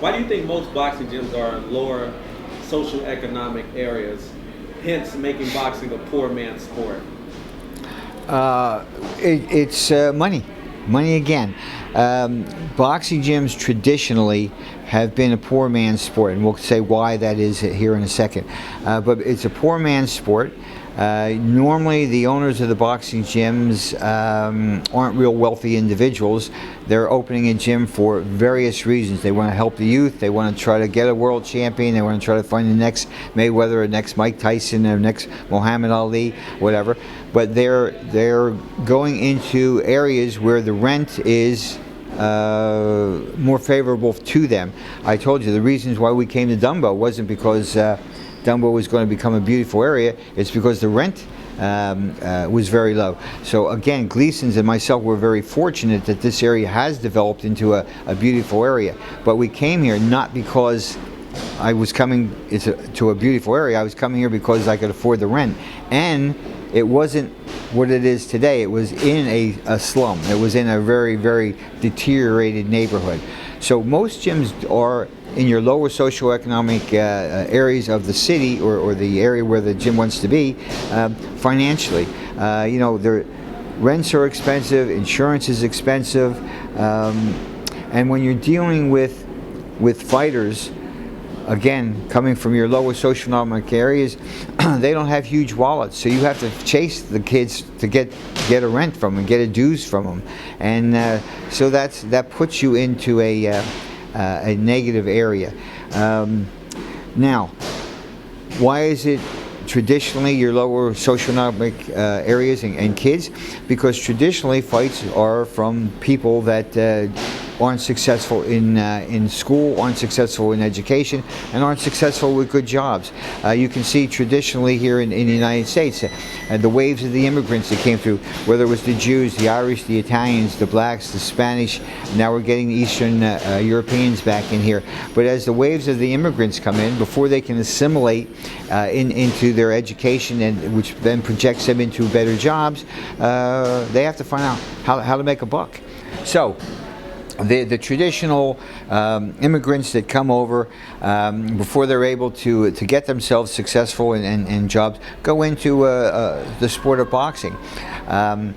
Why do you think most boxing gyms are in lower socioeconomic areas, hence making boxing a poor man's sport? It's money. Money again. Boxing gyms traditionally have been a poor man's sport, and we'll say why that is here in a second. But it's a poor man's sport. Normally, the owners of the boxing gyms aren't real wealthy individuals. They're opening a gym for various reasons. They want to help the youth. They want to try to get a world champion. They want to try to find the next Mayweather, or next Mike Tyson, or next Muhammad Ali, whatever. But they're going into areas where the rent is more favorable to them. I told you the reasons why we came to Dumbo wasn't because Dumbo was going to become a beautiful area. It's because the rent was very low. So again, Gleasons and myself were very fortunate that this area has developed into a beautiful area. But we came here not because I was coming to a beautiful area. I was coming here because I could afford the rent. And it wasn't what it is today. It was in a slum. It was in a very, very deteriorated neighborhood. So most gyms are in your lower socioeconomic areas of the city, or the area where the gym wants to be, financially. Their rents are expensive, insurance is expensive, and when you're dealing with fighters, again, coming from your lower socioeconomic areas, they don't have huge wallets, so you have to chase the kids to get a rent from them, get a dues from them, and so that puts you into a negative area. Now, why is it traditionally your lower socioeconomic areas and kids? Because traditionally fights are from people that aren't successful in school, aren't successful in education, and aren't successful with good jobs. You can see traditionally here in the United States, the waves of the immigrants that came through, whether it was the Jews, the Irish, the Italians, the blacks, the Spanish. Now we're getting the Eastern Europeans back in here. But as the waves of the immigrants come in, before they can assimilate into their education, and which then projects them into better jobs, they have to find out how to make a buck. So the traditional immigrants that come over, before they're able to get themselves successful in jobs, go into the sport of boxing. The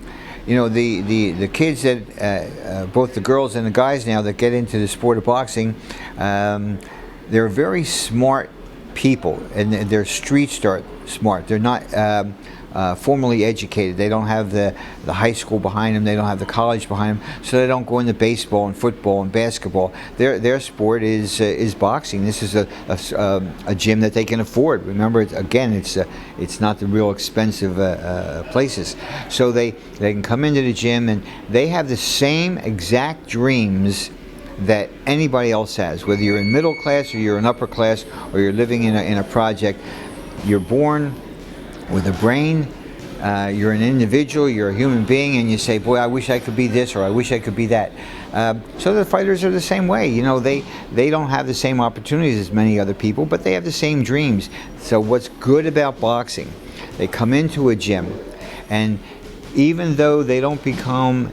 kids that both the girls and the guys now that get into the sport of boxing, they're very smart people, and they're street smart. They're not formally educated. They don't have the high school behind them. They don't have the college behind them. So they don't go into baseball and football and basketball. Their sport is boxing. This is a gym that they can afford. Remember, it's not the real expensive places. So they can come into the gym, and they have the same exact dreams that anybody else has. Whether you're in middle class, or you're in upper class, or you're living in a project, you're born with a brain, you're an individual, you're a human being, and you say, boy, I wish I could be this, or I wish I could be that. So the fighters are the same way. They don't have the same opportunities as many other people, but they have the same dreams. So what's good about boxing, they come into a gym, and even though they don't become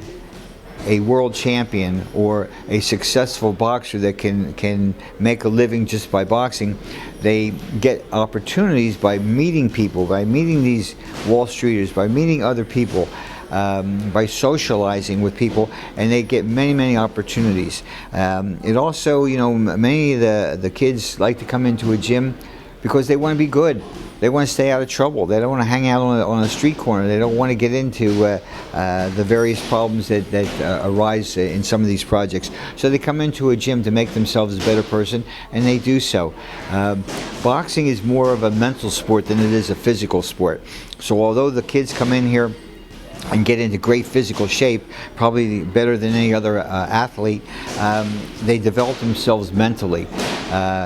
a world champion or a successful boxer that can make a living just by boxing, they get opportunities by meeting people, by meeting these Wall Streeters, by meeting other people, by socializing with people, and they get many opportunities. It also, many of the kids like to come into a gym because they want to be good. They want to stay out of trouble. They don't want to hang out on a street corner. They don't want to get into the various problems that arise in some of these projects. So they come into a gym to make themselves a better person, and they do so. Boxing is more of a mental sport than it is a physical sport. So although the kids come in here and get into great physical shape, probably better than any other athlete, they develop themselves mentally.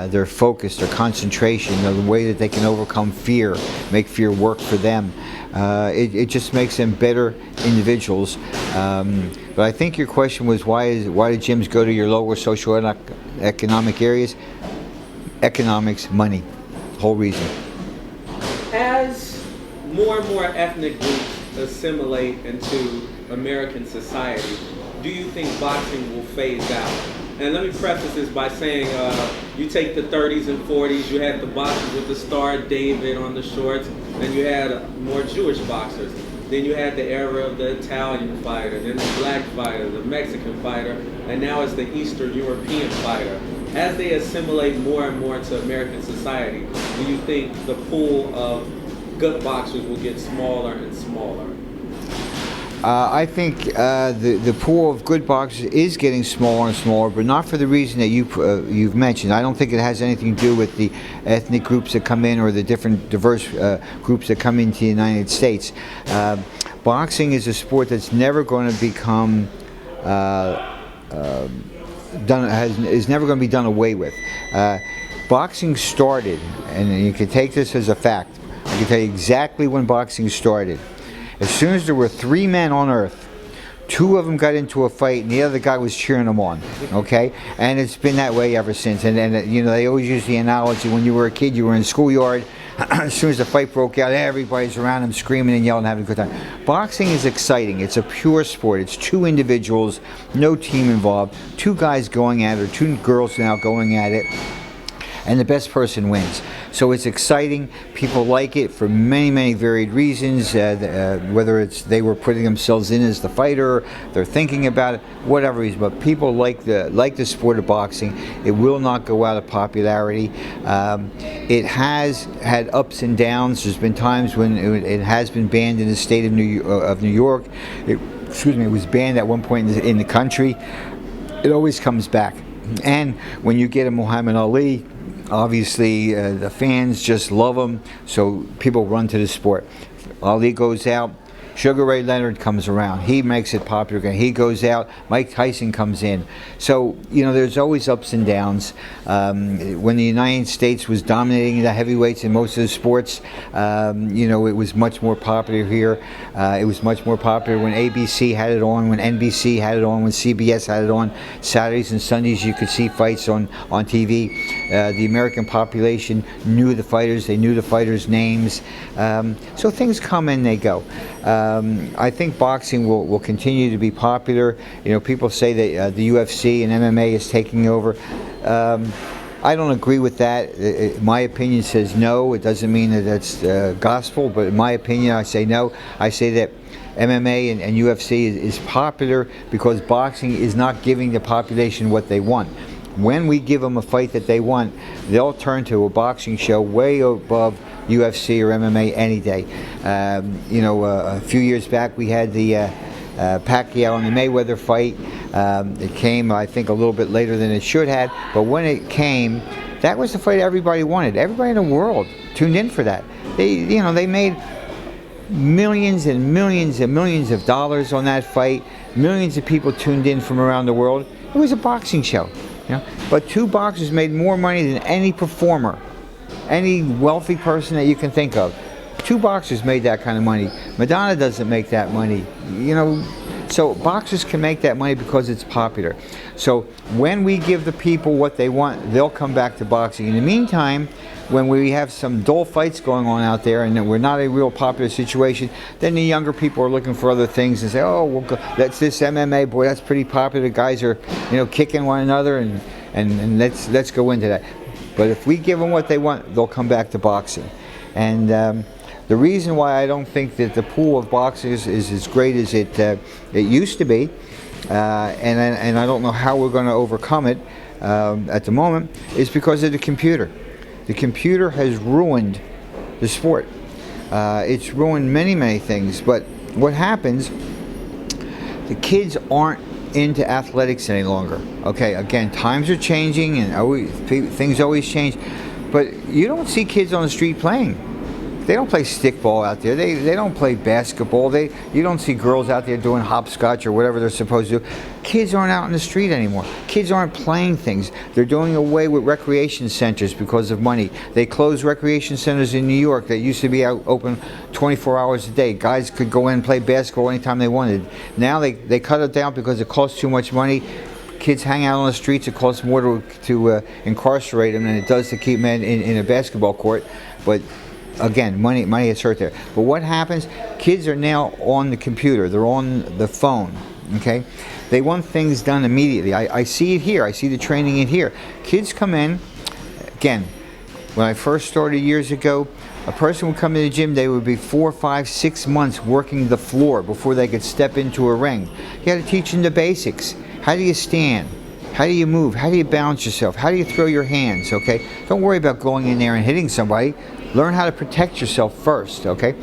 Their focus, their concentration, the way that they can overcome fear, make fear work for them. It just makes them better individuals. But I think your question was why do gyms go to your lower socioeconomic areas? Economics, money, whole reason. As more and more ethnic groups assimilate into American society, do you think boxing will phase out? And let me preface this by saying, you take the 30s and 40s, you had the boxers with the Star David on the shorts, and you had more Jewish boxers. Then you had the era of the Italian fighter, then the black fighter, the Mexican fighter, and now it's the Eastern European fighter. As they assimilate more and more to American society, do you think the pool of good boxers will get smaller and smaller? I think the pool of good boxers is getting smaller and smaller, but not for the reason that you've mentioned. I don't think it has anything to do with the ethnic groups that come in or the different diverse groups that come into the United States. Boxing is a sport that's never going to become is never going to be done away with. Boxing started, and you can take this as a fact. I can tell you exactly when boxing started. As soon as there were 3 men on earth, 2 of them got into a fight and the other guy was cheering them on, okay? And it's been that way ever since. And you know, they always use the analogy, when you were a kid, you were in the schoolyard, as soon as the fight broke out, everybody's around them screaming and yelling, having a good time. Boxing is exciting. It's a pure sport. It's 2 individuals, no team involved, 2 guys going at it, or 2 girls now going at it, and the best person wins. So it's exciting. People like it for many, many varied reasons, whether it's they were putting themselves in as the fighter, they're thinking about it, whatever reason. But people like the sport of boxing. It will not go out of popularity. It has had ups and downs. There's been times when it has been banned in the state of New York. It was banned at one point in the country. It always comes back. And when you get a Muhammad Ali, obviously, the fans just love him, so people run to the sport. Ali goes out, Sugar Ray Leonard comes around. He makes it popular again. He goes out, Mike Tyson comes in. So, you know, there's always ups and downs. When the United States was dominating the heavyweights in most of the sports, you know, it was much more popular here. It was much more popular when ABC had it on, when NBC had it on, when CBS had it on. Saturdays and Sundays you could see fights on TV. The American population knew the fighters. They knew the fighters' names. So things come and they go. I think boxing will continue to be popular. You know, people say that the UFC and MMA is taking over. I don't agree with that. My opinion says no. It doesn't mean that that's gospel, but in my opinion, I say no. I say that MMA and UFC is popular because boxing is not giving the population what they want. When we give them a fight that they want, they'll turn to a boxing show way above UFC or MMA any day. You know, a few years back we had the Pacquiao and the Mayweather fight. It came, I think, a little bit later than it should have, but when it came, that was the fight everybody wanted. Everybody in the world tuned in for that. They made millions and millions and millions of dollars on that fight. Millions of people tuned in from around the world. It was a boxing show. You know? But 2 boxers made more money than any performer, any wealthy person that you can think of. 2 boxers made that kind of money. Madonna doesn't make that money. You know, so boxers can make that money because it's popular. So when we give the people what they want, they'll come back to boxing. In the meantime, when we have some dull fights going on out there and we're not a real popular situation, then the younger people are looking for other things and say, oh, well, that's this MMA, boy, that's pretty popular. Guys are, you know, kicking one another, and let's go into that. But if we give them what they want, they'll come back to boxing. And the reason why I don't think that the pool of boxers is as great as it used to be, and I don't know how we're going to overcome it at the moment, is because of the computer. The computer has ruined the sport. It's ruined many, many things. But what happens, the kids aren't into athletics any longer. Okay, again, times are changing and things always change. But you don't see kids on the street playing. They don't play stickball out there. They don't play basketball. You don't see girls out there doing hopscotch or whatever they're supposed to do. Kids aren't out in the street anymore. Kids aren't playing things. They're doing away with recreation centers because of money. They closed recreation centers in New York that used to be out open 24 hours a day. Guys could go in and play basketball anytime they wanted. Now they cut it down because it costs too much money. Kids hang out on the streets. It costs more to incarcerate them than it does to keep men in a basketball court. But again, money is hurt there. But what happens? Kids are now on the computer. They're on the phone. Okay, they want things done immediately. I see it here. I see the training in here. Kids come in. Again, when I first started years ago, a person would come to the gym, they would be 4, 5, 6 months working the floor before they could step into a ring. You got to teach them the basics. How do you stand? How do you move? How do you balance yourself? How do you throw your hands? Okay, don't worry about going in there and hitting somebody. Learn how to protect yourself first. Okay,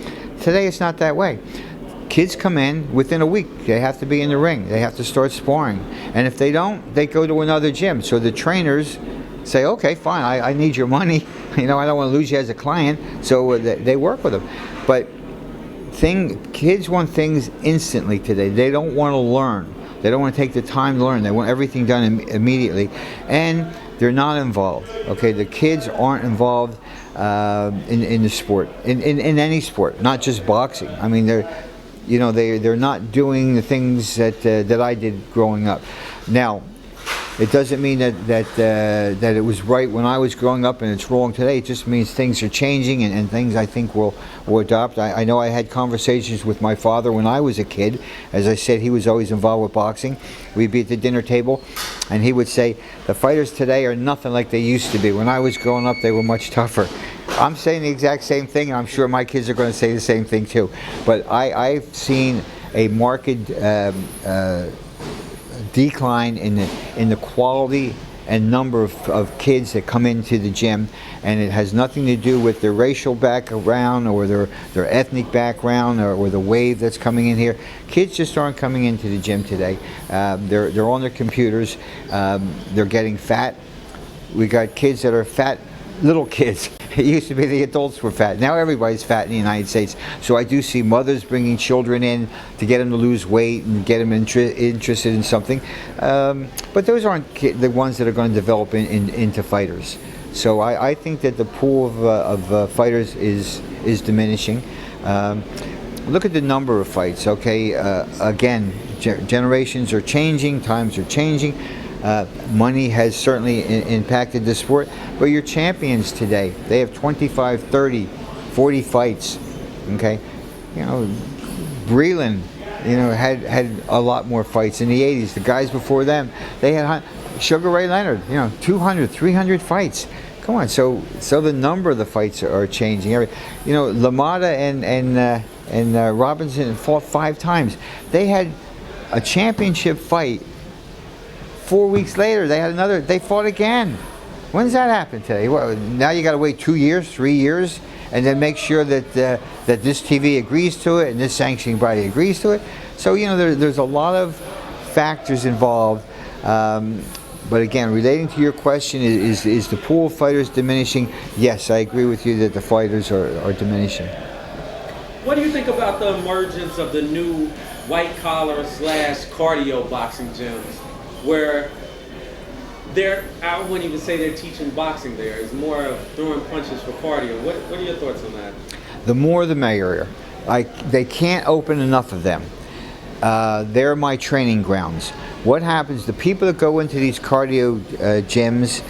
today it's not that way. Kids come in within a week. They have to be in the ring. They have to start sparring. And if they don't, they go to another gym. So the trainers say, okay, fine, I need your money. You know, I don't want to lose you as a client. So they work with them. But kids want things instantly today. They don't want to learn. They don't want to take the time to learn. They want everything done immediately. And they're not involved. Okay, the kids aren't involved in the sport, in any sport, not just boxing. I mean, they're not doing the things that I did growing up. Now, it doesn't mean that it was right when I was growing up and it's wrong today. It just means things are changing and things I think will adopt. I know I had conversations with my father when I was a kid. As I said, he was always involved with boxing. We'd be at the dinner table and he would say, the fighters today are nothing like they used to be. When I was growing up, they were much tougher. I'm saying the exact same thing, and I'm sure my kids are going to say the same thing too. But I've seen a marked decline in the quality and number of kids that come into the gym, and it has nothing to do with their racial background or their ethnic background or the wave that's coming in here. Kids just aren't coming into the gym today. They're on their computers. They're getting fat. We got kids that are fat, little kids. It used to be the adults were fat. Now everybody's fat in the United States. So I do see mothers bringing children in to get them to lose weight and get them interested in something. But those aren't the ones that are going to develop into fighters. So I think that the pool of fighters is diminishing. Look at the number of fights. Okay, again, generations are changing, times are changing. Money has certainly impacted the sport, but your champions today, they have 25, 30, 40 fights. Okay, you know, Breland, had a lot more fights in the 80s. The guys before them, they had Sugar Ray Leonard, 200, 300 fights. Come on, so the number of the fights are changing. LaMotta and Robinson fought 5 times. They had a championship fight. 4 weeks later, they fought again. When does that happen today? Well, now you got to wait 2 years, 3 years, and then make sure that this TV agrees to it and this sanctioning body agrees to it. So there's a lot of factors involved. But again, relating to your question, is the pool of fighters diminishing? Yes, I agree with you that the fighters are diminishing. What do you think about the emergence of the new white collar / cardio boxing gyms? Where I wouldn't even say they're teaching boxing there. It's more of throwing punches for cardio. What are your thoughts on that? The more the merrier. They can't open enough of them. They're my training grounds. What happens, the people that go into these cardio gyms,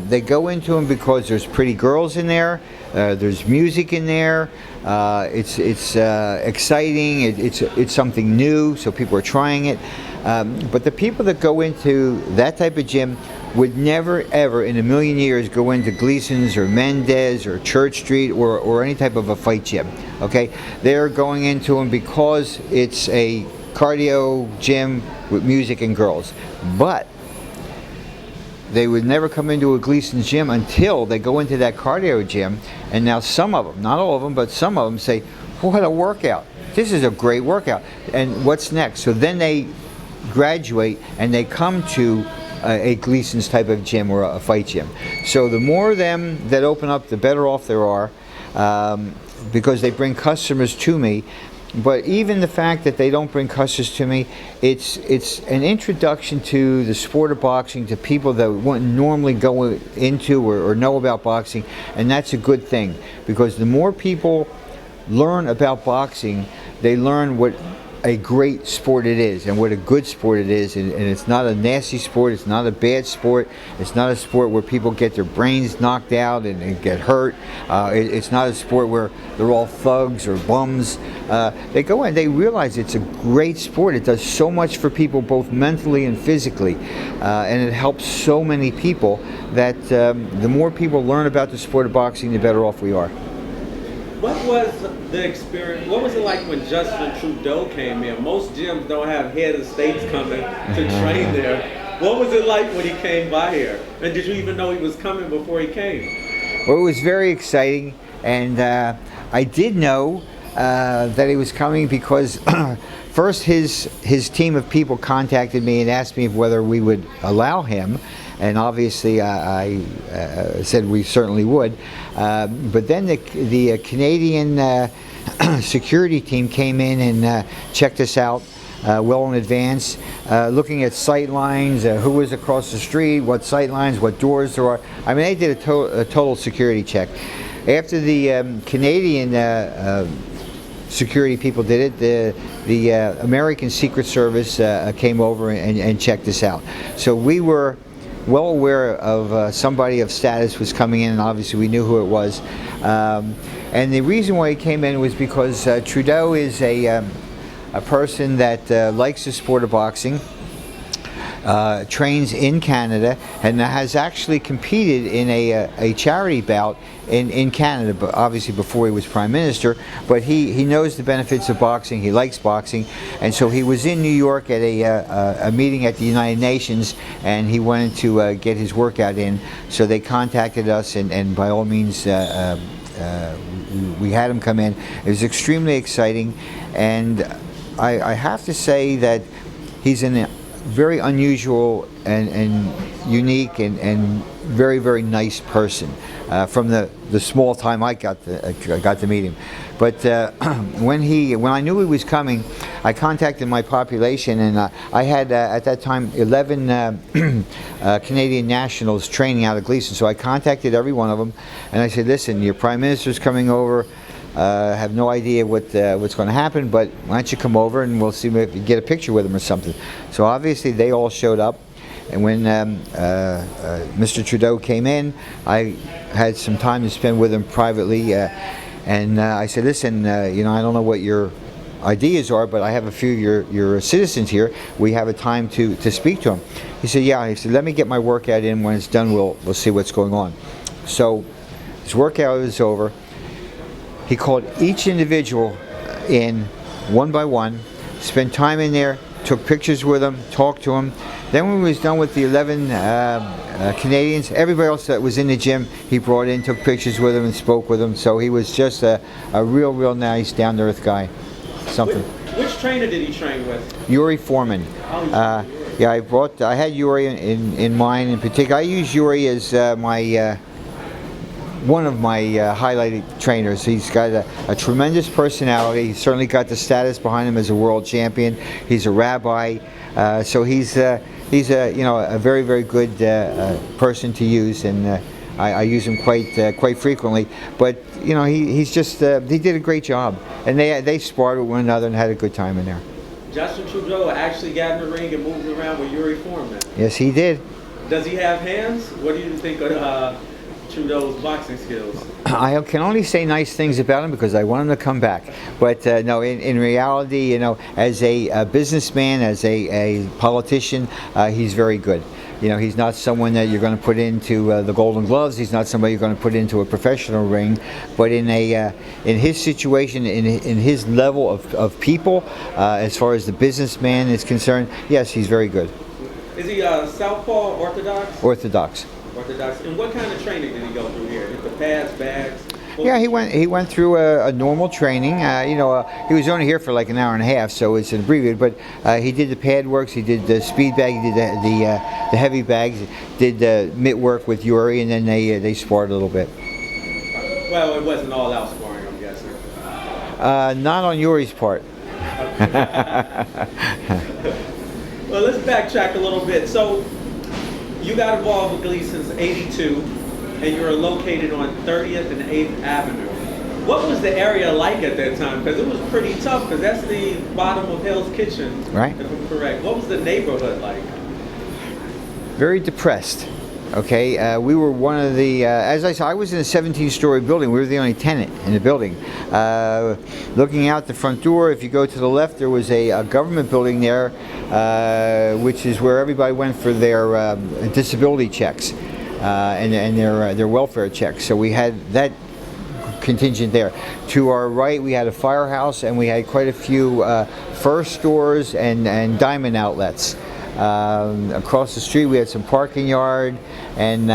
they go into them because there's pretty girls in there, there's music in there, it's exciting, it's something new, so people are trying it. But the people that go into that type of gym would never ever in a million years go into Gleasons or Mendez or Church Street or any type of a fight gym. Okay, they're going into them because it's a cardio gym with music and girls. But they would never come into a Gleasons gym until they go into that cardio gym. And now some of them, not all of them, but some of them say, what a workout. This is a great workout. And what's next? So then they graduate and they come to a Gleasons type of gym or a fight gym. So the more of them that open up, the better off there are, because they bring customers to me. But even the fact that they don't bring customers to me, it's an introduction to the sport of boxing to people that wouldn't normally go into or know about boxing, and that's a good thing, because the more people learn about boxing, they learn what a great sport it is, and what a good sport it is, and it's not a nasty sport, it's not a bad sport, it's not a sport where people get their brains knocked out and get hurt. It's not a sport where they're all thugs or bums. They go in, they realize it's a great sport. It does so much for people both mentally and physically, and it helps so many people that the more people learn about the sport of boxing, the better off we are. What was the experience? What was it like when Justin Trudeau came in? Most gyms don't have head of states coming to train there. What was it like when he came by here? And did you even know he was coming before he came? Well, it was very exciting, and I did know that he was coming because first his team of people contacted me and asked me whether we would allow him. And obviously, I said we certainly would. But then the Canadian security team came in and checked us out well in advance, looking at sight lines, who was across the street, what sight lines, what doors there are. I mean, they did a total security check. After the Canadian security people did it, the American Secret Service came over and checked us out. So we were well aware of somebody of status was coming in, and obviously we knew who it was. And the reason why he came in was because Trudeau is a person that likes the sport of boxing, trains in Canada, and has actually competed in a charity bout in Canada, but obviously before he was Prime Minister. But he knows the benefits of boxing, he likes boxing, and so he was in New York at a meeting at the United Nations, and he wanted to get his workout in, so they contacted us, and by all means we had him come in. It was extremely exciting, and I have to say that he's a very unusual and unique and very, very nice person from the small time I got to meet him. But when I knew he was coming, I contacted my population, and I had at that time 11 Canadian nationals training out of Gleasons. So I contacted every one of them, and I said, "Listen, your Prime Minister's coming over. Have no idea what's going to happen, but why don't you come over and we'll see if you get a picture with him or something." So obviously they all showed up, and when Mr. Trudeau came in, I had some time to spend with him privately, and I said, "Listen, I don't know what your ideas are, but I have a few of your citizens here. We have a time to speak to him." He said, "Yeah." He said, "Let me get my workout in. When it's done, we'll see what's going on." So his workout was over. He called each individual in one by one, spent time in there, took pictures with them, talked to them. Then when he was done with the 11 Canadians, everybody else that was in the gym, he brought in, took pictures with them and spoke with them. So he was just a real nice, down-to-earth guy. Something. Which trainer did he train with? Yuri Foreman. Yeah, I had Yuri in mind in particular. I use Yuri as one of my highlighted trainers. He's got a tremendous personality. He's certainly got the status behind him as a world champion. He's a rabbi, so he's a very, very good person to use, and I use him quite frequently. But he's just he did a great job, and they sparred with one another and had a good time in there. Justin Trudeau actually got in the ring and moved around with Yuri Foreman. Yes, he did. Does he have hands? What do you think of Trudeau's boxing skills? I can only say nice things about him because I want him to come back. But no, in reality, as a businessman, as a politician, he's very good. He's not someone that you're going to put into the Golden Gloves. He's not somebody you're going to put into a professional ring. But in his situation, in his level of people, as far as the businessman is concerned, yes, he's very good. Is he southpaw, orthodox? Orthodox. Orthodox. And what kind of training did he go through here? The pads, bags? Yeah, he went through a normal training. He was only here for like an hour and a half, so it's abbreviated. But he did the pad works, he did the speed bag, he did the heavy bags, did the mitt work with Yuri, and then they sparred a little bit. Well, it wasn't all out sparring, I'm guessing. Not on Yuri's part. Well, let's backtrack a little bit. So, you got involved with Gleasons '82, and you're located on 30th and 8th Avenue. What was the area like at that time? Because it was pretty tough, because that's the bottom of Hell's Kitchen, Right. if I'm correct. What was the neighborhood like? Very depressed. Okay, we were one of the, as I said, I was in a 17-story building. We were the only tenant in the building. Looking out the front door, if you go to the left, there was a government building there, which is where everybody went for their disability checks and their welfare checks. So we had that contingent there. To our right, we had a firehouse, and we had quite a few fur stores and diamond outlets. Across the street, we had some parking yard and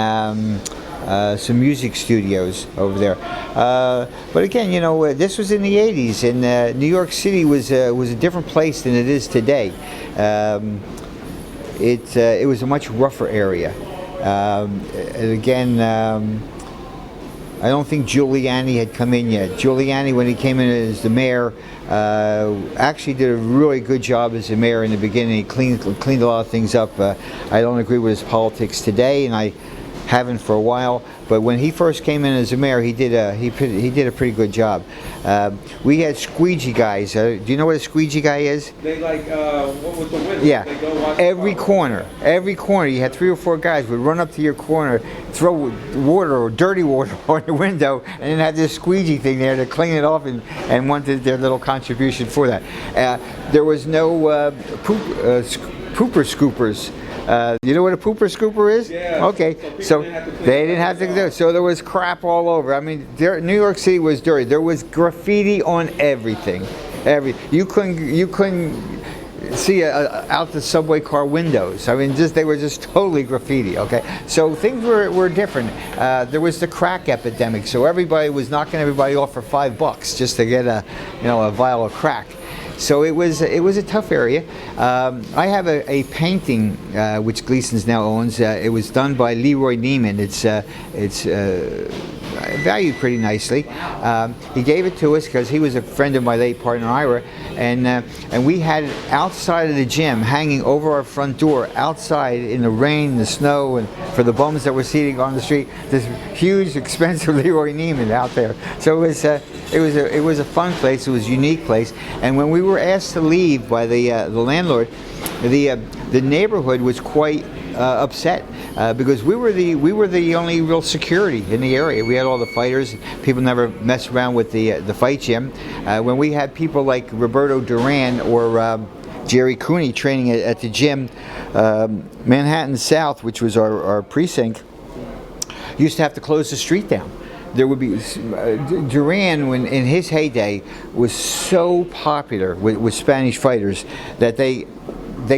some music studios over there. But again, you know, this was in the 80s, and New York City was a different place than it is today. It was a much rougher area. And again, I don't think Giuliani had come in yet. Giuliani, when he came in as the mayor, actually did a really good job as the mayor in the beginning. He cleaned a lot of things up. I don't agree with his politics today, and I haven't for a while. But when he first came in as the mayor, he did a pretty good job. We had squeegee guys. Do you know what a squeegee guy is? They like, what was the window? Yeah. They go watch Every corner, you had 3 or 4 guys would run up to your corner, throw water or dirty water on the window, and then have this squeegee thing there to clean it off and wanted their little contribution for that. There was no pooper scoopers. You know what a pooper scooper is? Yeah. Okay, so they didn't have to do it. So there was crap all over. I mean, New York City was dirty. There was graffiti on everything. You couldn't see out the subway car windows. I mean, they were just totally graffiti. Okay, so things were different. There was the crack epidemic, so everybody was knocking everybody off for $5 just to get a vial of crack. So it was a tough area. I have a painting which Gleasons now owns. It was done by Leroy Neiman. It's valued pretty nicely. He gave it to us because he was a friend of my late partner Ira, and we had it outside of the gym, hanging over our front door, outside in the rain, the snow, and for the bums that were seating on the street. This huge, expensive Leroy Neiman out there. So it was a fun place. It was a unique place. And when we were asked to leave by the landlord, the neighborhood was quite upset because we were the only real security in the area. We had all the fighters. People never messed around with the fight gym. When we had people like Roberto Duran or Jerry Cooney training at the gym, Manhattan South, which was our precinct, used to have to close the street down. There would be Duran, when in his heyday, was so popular with Spanish fighters that they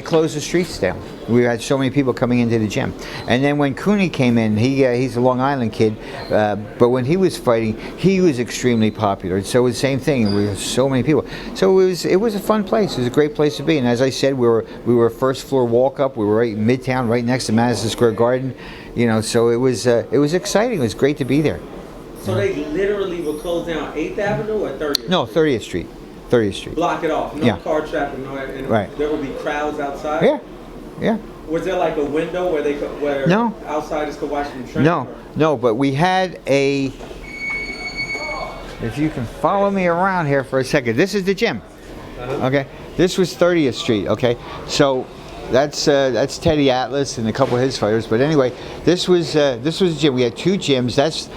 closed the streets down. We had so many people coming into the gym. And then when Cooney came in, he's a Long Island kid, but when he was fighting, he was extremely popular. So it was the same thing. We had so many people. So it was a fun place. It was a great place to be. And as I said, we were a first floor walk up. We were right in Midtown, right next to Madison Square Garden. You know, so it was exciting. It was great to be there. So they literally would close down 8th Avenue or 30th? No, 30th Street. 30th Street. Block it off. No car traffic, no. And right. There would be crowds outside? Yeah. Was there like a window where no. outsiders could watch them train? No, but we had if you can follow me around here for a second. This is the gym. Okay. This was 30th Street, okay? So that's Teddy Atlas and a couple of his fighters. But anyway, this was a gym. We had 2 gyms. That's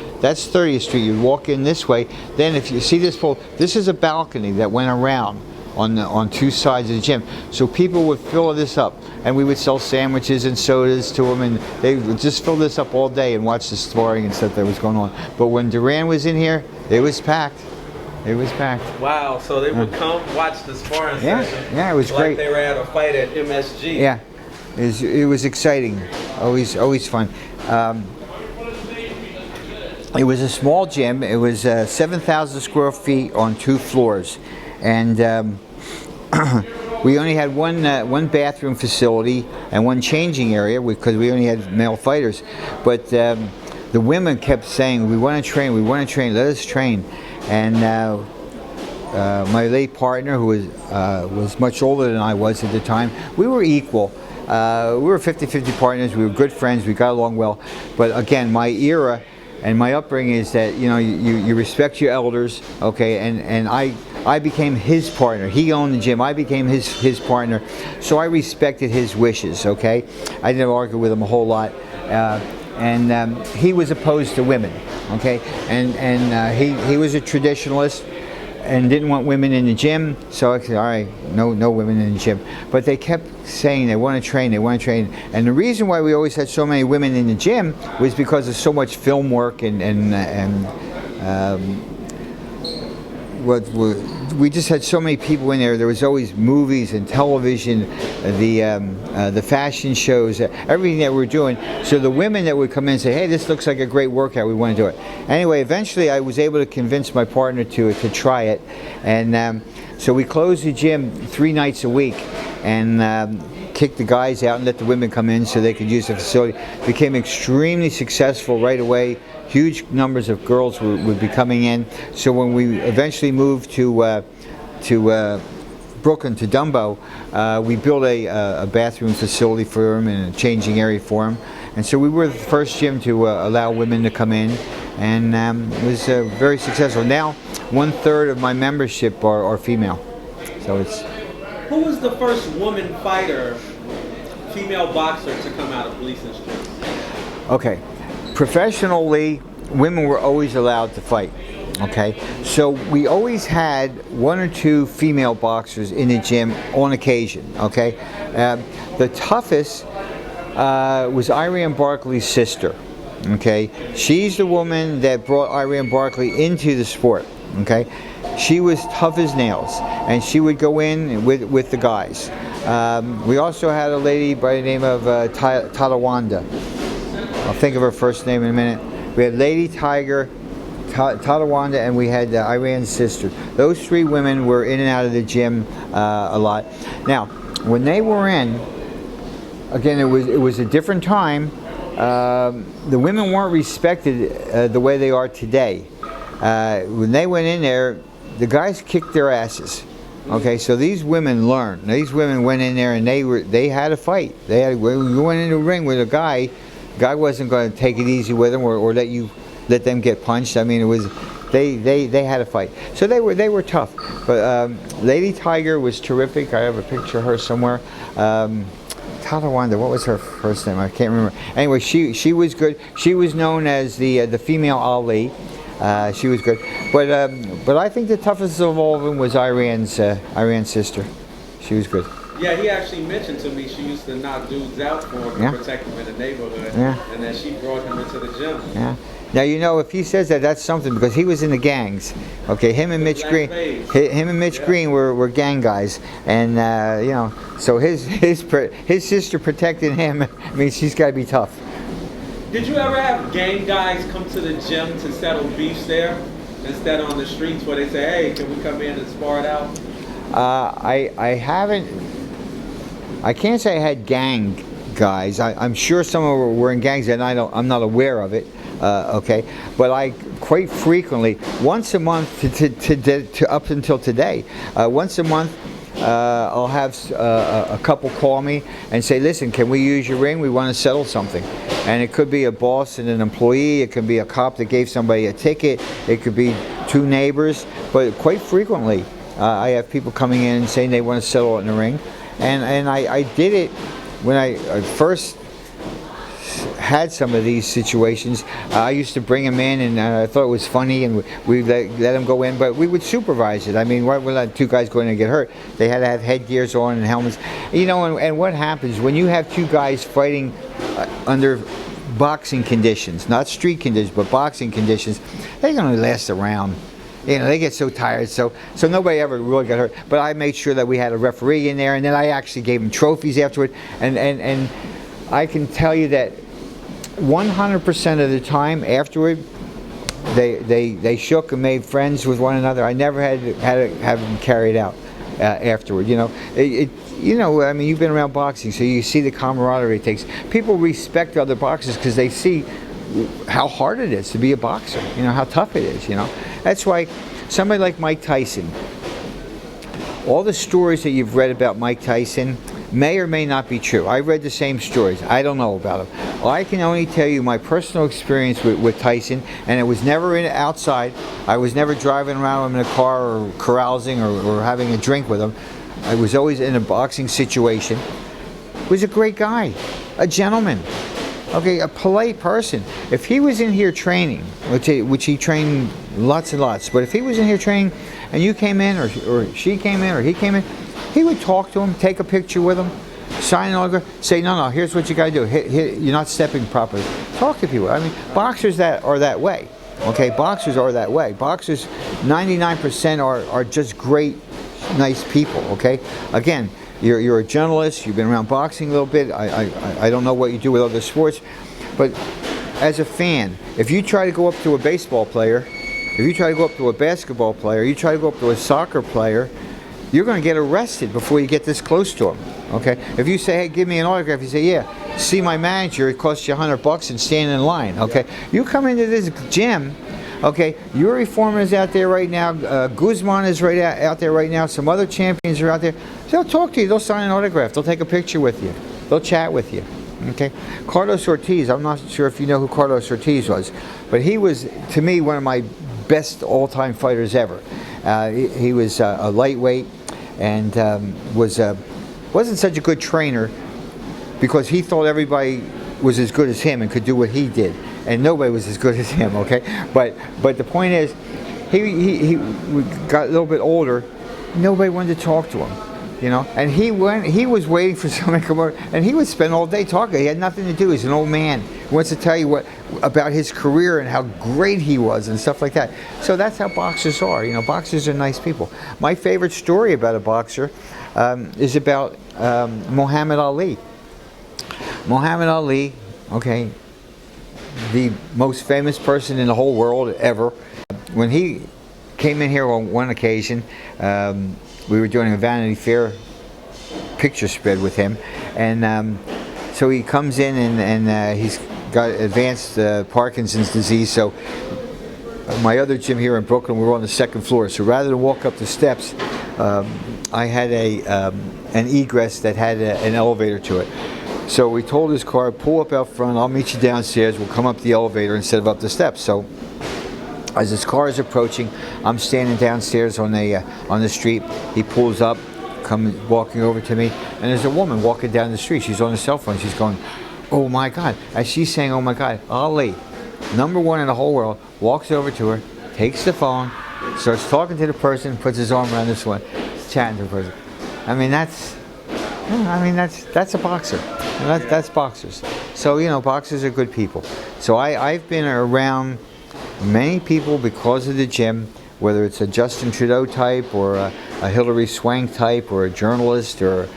30th Street. You walk in this way. Then if you see this pole, this is a balcony that went around on 2 sides of the gym. So people would fill this up, and we would sell sandwiches and sodas to them, and they would just fill this up all day and watch the sparring and stuff that was going on. But when Duran was in here, it was packed. It was packed. Wow, so they would come watch the sparring session. Yeah, it was like great. They were at a fight at MSG. Yeah, it was exciting. Always fun. It was a small gym. It was 7,000 square feet on 2 floors, and we only had one bathroom facility and one changing area because we only had male fighters. But the women kept saying, "We want to train. We want to train. Let us train." And my late partner, who was much older than I was at the time, we were equal. We were 50-50 partners. We were good friends. We got along well. But again, my era and my upbringing is that you respect your elders, okay, and I became his partner. He owned the gym. I became his partner, so I respected his wishes. Okay, I didn't argue with him a whole lot, and he was opposed to women. Okay, and he was a traditionalist and didn't want women in the gym. So I said, all right, no women in the gym. But they kept saying they want to train, And the reason why we always had so many women in the gym was because of so much film work we just had so many people in there. There was always movies and television, the fashion shows, everything that we were doing. So the women that would come in and say, hey, this looks like a great workout, we want to do it. Anyway, eventually I was able to convince my partner to try it. And so we closed the gym 3 nights a week and kicked the guys out and let the women come in so they could use the facility. Became extremely successful right away. Huge numbers of girls would be coming in. So when we eventually moved to Brooklyn, to Dumbo, we built a bathroom facility for them and a changing area for them. And so we were the first gym to allow women to come in, and it was very successful. Now, 1/3 of my membership are female. So it's. Who was the first woman fighter, female boxer, to come out of Gleasons gym? Okay. Professionally, women were always allowed to fight. Okay, so we always had 1 or 2 female boxers in the gym on occasion. Okay, the toughest was Irene Barkley's sister. Okay, she's the woman that brought Irene Barkley into the sport. Okay, she was tough as nails, and she would go in with the guys. We also had a lady by the name of Tatawanda. I'll think of her first name in a minute. We had Lady Tiger, Tatawanda, and we had Iran's sister. Those 3 women were in and out of the gym a lot. Now, when they were in, again, it was a different time. The women weren't respected the way they are today. When they went in there, the guys kicked their asses. Okay, so these women learned. These women went in there and they had a fight. When you went in the ring with a guy wasn't going to take it easy with them or let them get punched. I mean, it was they had a fight. So they were tough. But Lady Tiger was terrific. I have a picture of her somewhere. Tatawanda, what was her first name? I can't remember. Anyway, she was good. She was known as the female Ali. She was good. But I think the toughest of all of them was Iran's sister. She was good. Yeah, he actually mentioned to me she used to knock dudes out for him to protect him in the neighborhood, and then she brought him into the gym. Yeah. Now if he says that, that's something, because he was in the gangs. Okay, him and Mitch Green were gang guys, and so his sister protected him. I mean, she's got to be tough. Did you ever have gang guys come to the gym to settle beefs there instead on the streets where they say, hey, can we come in and spar it out? I haven't. I can't say I had gang guys. I'm sure some of them were in gangs, and I'm not aware of it. Okay, but I quite frequently, once a month to up until today, once a month, I'll have a couple call me and say, listen, can we use your ring? We want to settle something. And it could be a boss and an employee. It could be a cop that gave somebody a ticket. It could be 2 neighbors. But quite frequently, I have people coming in and saying they want to settle it in the ring. And I did it when I first had some of these situations. I used to bring them in, and I thought it was funny, and we let them go in, but we would supervise it. I mean, why would let 2 guys go in and get hurt? They had to have headgears on and helmets. And what happens when you have 2 guys fighting under boxing conditions, not street conditions, but boxing conditions? They're going to last a round. They get so tired, so nobody ever really got hurt. But I made sure that we had a referee in there, and then I actually gave them trophies afterward. And I can tell you that 100% of the time afterward, they shook and made friends with one another. I never had to have them carried out afterward. I mean, you've been around boxing, so you see the camaraderie it takes. People respect other boxers because they see how hard it is to be a boxer, how tough it is, That's why somebody like Mike Tyson, all the stories that you've read about Mike Tyson, may or may not be true. I read the same stories. I don't know about them. I can only tell you my personal experience with Tyson, and it was never outside. I was never driving around with him in a car or carousing or having a drink with him. I was always in a boxing situation. He was a great guy, a gentleman. Okay, a polite person. If he was in here training, which he trained lots and lots, but if he was in here training and you came in or she came in or he came in, he would talk to him, take a picture with him, sign an autograph, say, no, here's what you got to do. You're not stepping properly. Talk to people. I mean, boxers are that way. Okay, boxers are that way. Boxers, 99% are just great, nice people. Okay, again, you're a journalist. You've been around boxing a little bit. I don't know what you do with other sports, but as a fan, if you try to go up to a baseball player, if you try to go up to a basketball player, you try to go up to a soccer player, you're going to get arrested before you get this close to him. Okay, if you say, hey, give me an autograph, you say, yeah, see my manager, it costs you $100 and stand in line. Okay, you come into this gym. Okay, Yuri Foreman is out there right now. Guzman is out there right now. Some other champions are out there. They'll talk to you. They'll sign an autograph. They'll take a picture with you. They'll chat with you. Okay, Carlos Ortiz. I'm not sure if you know who Carlos Ortiz was, but he was, to me, one of my best all-time fighters ever. He was a lightweight and wasn't such a good trainer because he thought everybody was as good as him and could do what he did. And nobody was as good as him, okay? But the point is, he got a little bit older. Nobody wanted to talk to him, you know. And he was waiting for somebody to come over, and he would spend all day talking. He had nothing to do. He's an old man. He wants to tell you about his career and how great he was and stuff like that. So that's how boxers are. You know, boxers are nice people. My favorite story about a boxer is about Muhammad Ali. Muhammad Ali, okay, the most famous person in the whole world ever. When he came in here on one occasion, we were doing a Vanity Fair picture spread with him, and so he comes in and he's got advanced Parkinson's disease. So my other gym here in Brooklyn, we were on the second floor. So rather than walk up the steps, I had an egress that had an elevator to it. So we told his car, pull up out front, I'll meet you downstairs, we'll come up the elevator instead of up the steps. So as his car is approaching, I'm standing downstairs on the street. He pulls up, walking over to me, and there's a woman walking down the street. She's on her cell phone. She's going, oh my God. As she's saying, oh my God, Ali, #1 in the whole world, walks over to her, takes the phone, starts talking to the person, puts his arm around this one, chatting to the person. I mean, that's a boxer. That's boxers. So, you know, boxers are good people. So I've been around many people because of the gym, whether it's a Justin Trudeau type or a Hilary Swank type or a journalist or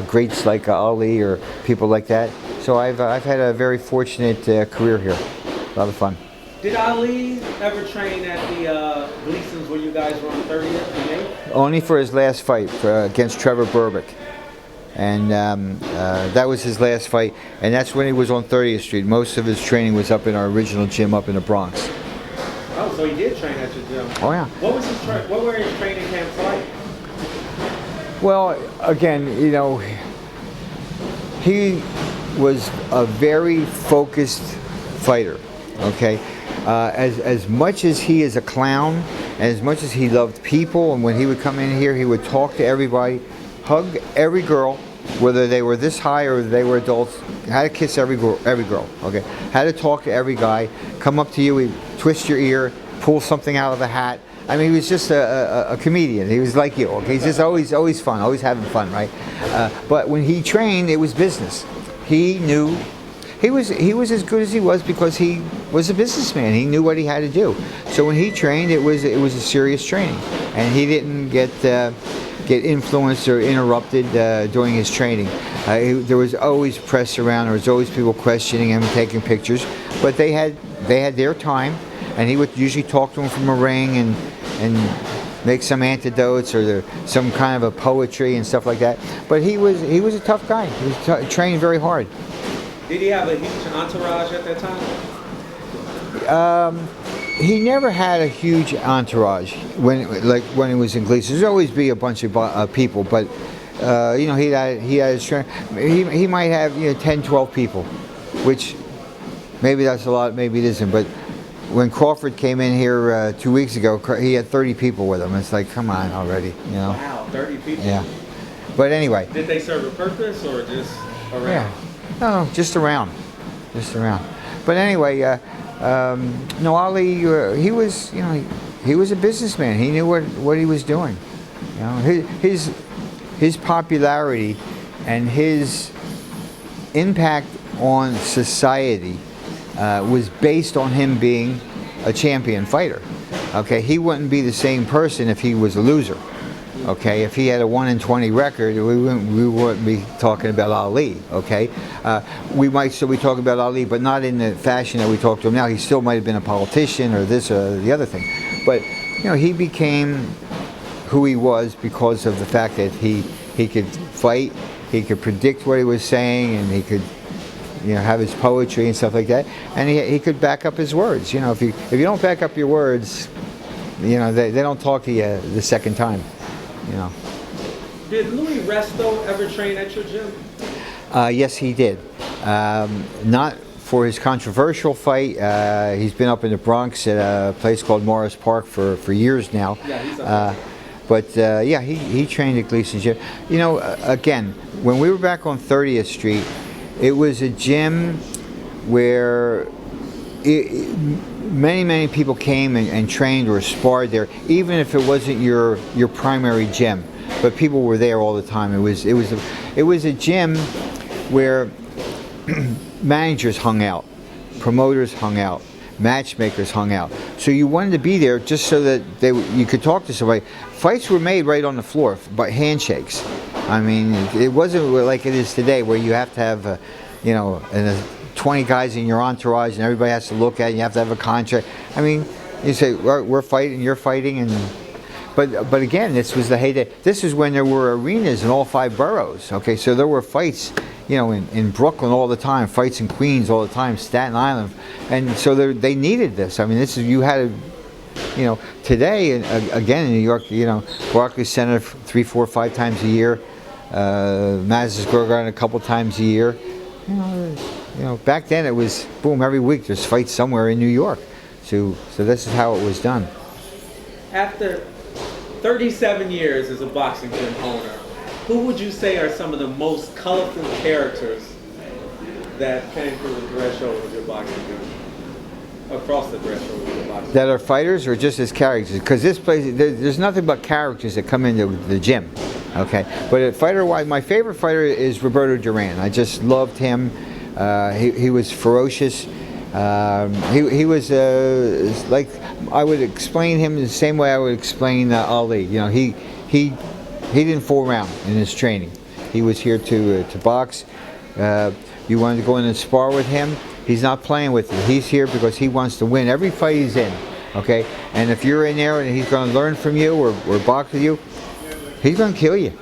greats like Ali or people like that. So I've had a very fortunate career here. A lot of fun. Did Ali ever train at the Gleasons where you guys were on 30th and 8th? Only for his last fight against Trevor Berbick. And that was his last fight, and that's when he was on 30th Street. Most of his training was up in our original gym up in the Bronx. Oh, so he did train at your gym. Oh yeah. What were his training camps like? Well, again, you know, he was a very focused fighter. Okay, as much as he is a clown, and as much as he loved people, and when he would come in here, he would talk to everybody. Hug every girl, whether they were this high or they were adults. Had to kiss every girl. Okay. Had to talk to every guy. Come up to you, he'd twist your ear, pull something out of the hat. I mean, he was just a comedian. He was like you. Okay. He's just always fun, always having fun, right? But when he trained, it was business. He knew he was as good as he was because he was a businessman. He knew what he had to do. So when he trained, it was a serious training, and he didn't get influenced or interrupted during his training. There was always press around. There was always people questioning him, taking pictures. But they had their time, and he would usually talk to them from a ring and make some antidotes or some kind of a poetry and stuff like that. But he was a tough guy. He was trained very hard. Did he have a huge entourage at that time? He never had a huge entourage when he was in Gleasons. There'd always be a bunch of people, but he had his trainer. He might have 10, 12 people, which maybe that's a lot, maybe it isn't. But when Crawford came in here 2 weeks ago, he had 30 people with him. It's like, come on already, Wow, 30 people. Yeah. But anyway. Did they serve a purpose or just around? Yeah. No, just around. But anyway, no, Ali, he was, he was a businessman. He knew what he was doing. His popularity and his impact on society was based on him being a champion fighter. Okay, he wouldn't be the same person if he was a loser. Okay, if he had a 1-20 record, we wouldn't be talking about Ali. Okay, we might still be talking about Ali, but not in the fashion that we talk to him now. He still might have been a politician or this or the other thing, but he became who he was because of the fact that he could fight, he could predict what he was saying, and he could have his poetry and stuff like that, and he could back up his words. If you don't back up your words, they don't talk to you the second time. Did Louis Resto ever train at your gym? Yes, he did. Not for his controversial fight. He's been up in the Bronx at a place called Morris Park for years now. Yeah, he's up there. But he trained at Gleasons Gym. Again, when we were back on 30th Street, it was a gym where many people came and trained or sparred there, even if it wasn't your primary gym. But people were there all the time. It was a gym where managers hung out, promoters hung out, matchmakers hung out. So you wanted to be there just so that you could talk to somebody. Fights were made right on the floor by handshakes. I mean, it wasn't like it is today, where you have to have 20 guys in your entourage and everybody has to look at it, and you have to have a contract. I mean, you say, we're fighting, you're fighting, but again, this was the heyday. This is when there were arenas in all 5 boroughs. Okay, so there were fights, in Brooklyn all the time, fights in Queens all the time, Staten Island, and so they needed this. I mean, you had to, today, again in New York, Barclays Center 3, 4, 5 times a year, Madison Square Garden a couple times a year. Back then it was boom, every week there's fights somewhere in New York. So this is how it was done. After 37 years as a boxing gym owner, who would you say are some of the most colorful characters that came through the threshold of your boxing gym? Across the threshold of your boxing gym? That are fighters or just as characters? Because this place, there's nothing but characters that come into the gym. Okay, but fighter-wise, my favorite fighter is Roberto Duran. I just loved him. He was ferocious. He was like, I would explain him the same way I would explain Ali. He didn't fool around in his training. He was here to box. You wanted to go in and spar with him, he's not playing with you. He's here because he wants to win every fight he's in. Okay, and if you're in there and he's going to learn from you or box with you, he's going to kill you.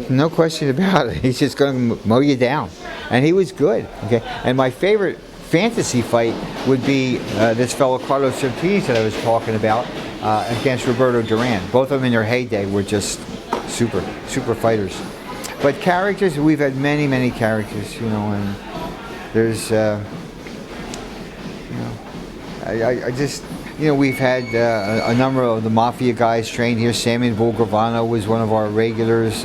No question about it. He's just going to mow you down. And he was good. Okay. And my favorite fantasy fight would be this fellow Carlos Ortiz that I was talking about against Roberto Duran. Both of them in their heyday were just super fighters. But characters, we've had many characters, and there's, I just, we've had a number of the Mafia guys trained here. Sammy Bulgravano was one of our regulars.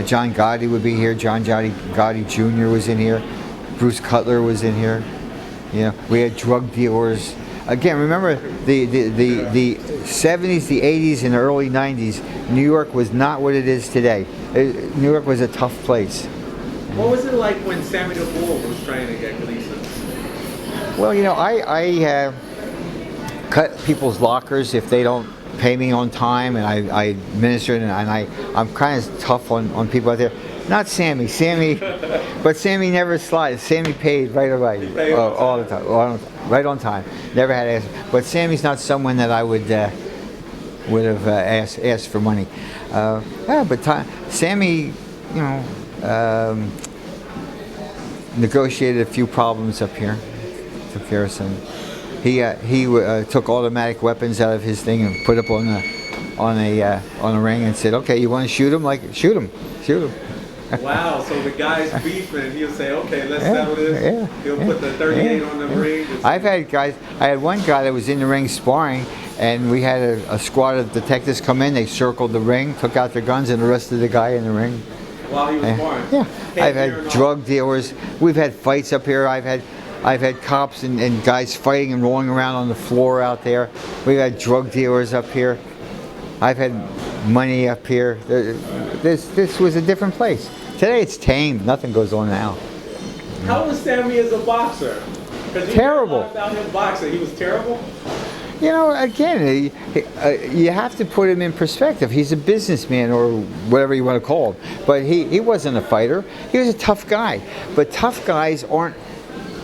John Gotti would be here. John Gotti Jr. was in here. Bruce Cutler was in here. We had drug dealers. Again, remember the 70s, the 80s, and the early 90s, New York was not what it is today. New York was a tough place. What was it like when Sammy the Bull was training at Gleasons? Well, I cut people's lockers if they don't pay me on time, and I administer it, and I'm kind of tough on people out there. Not Sammy, but Sammy never slides. Sammy paid right away, all the time, right on time. Never had to ask. But Sammy's not someone that I would have asked for money. Sammy, negotiated a few problems up here. Took care of some. He took automatic weapons out of his thing and put up on on a ring and said, okay, you want to shoot him? Like, shoot him. Wow, so the guy's beefing, he'll say, okay, let's Yeah, settle this. yeah, He'll put the 38 on the ring. I've had guys. I had one guy that was in the ring sparring, and we had a squad of detectives come in. They circled the ring, took out their guns, and arrested the guy in the ring. While he was sparring? Yeah. I've had drug dealers. We've had fights up here. I've had cops and guys fighting and rolling around on the floor out there. We've had drug dealers up here. I've had money up here. This was a different place. Today it's tamed. Nothing goes on now. How was Sammy as a boxer? Terrible. About him boxing, he was terrible. You know, again, you have to put him in perspective. He's a businessman, or whatever you want to call him. But he wasn't a fighter. He was a tough guy. But tough guys aren't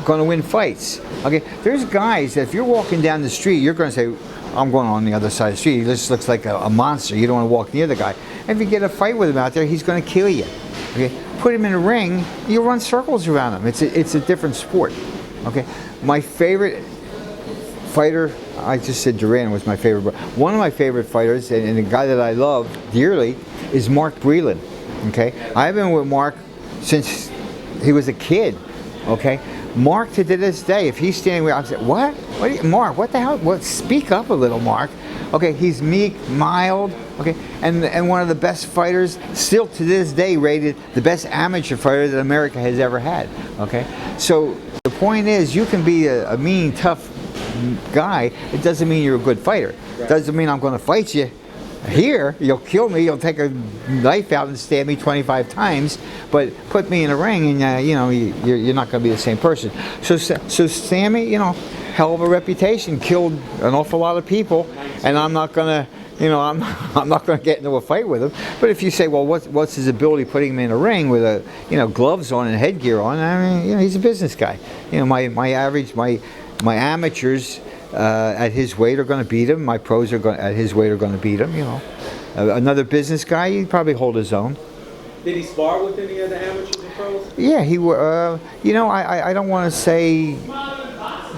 going to win fights. Okay, there's guys that if you're walking down the street, you're going to say, I'm going on the other side of the street. He just looks like a monster. You don't want to walk near the guy. And if you get a fight with him out there, he's going to kill you. Okay, put him in a ring, you'll run circles around him. It's a different sport. Okay, my favorite fighter, I just said Duran was my favorite, but one of my favorite fighters, and the guy that I love dearly, is Mark Breland. Okay, I've been with Mark since he was a kid. Okay, Mark to this day, if he's standing where I'm saying, what? What are you, Mark? What the hell? What? Speak up a little, Mark. Okay, he's meek, mild. Okay, and one of the best fighters, still to this day rated the best amateur fighter that America has ever had. Okay, so the point is, you can be a mean, tough guy. It doesn't mean you're a good fighter. Right. Doesn't mean I'm going to fight you. Here, you'll kill me. You'll take a knife out and stab me 25 times. But put me in a ring, and you're not going to be the same person. So Sammy, hell of a reputation, killed an awful lot of people, and I'm not going to. I'm not going to get into a fight with him. But if you say, well, what's his ability putting him in a ring with gloves on and headgear on? I mean, he's a business guy. My amateurs at his weight are going to beat him. My pros at his weight are going to beat him. Another business guy, he'd probably hold his own. Did he spar with any of the amateurs or pros? Yeah, he. I don't want to say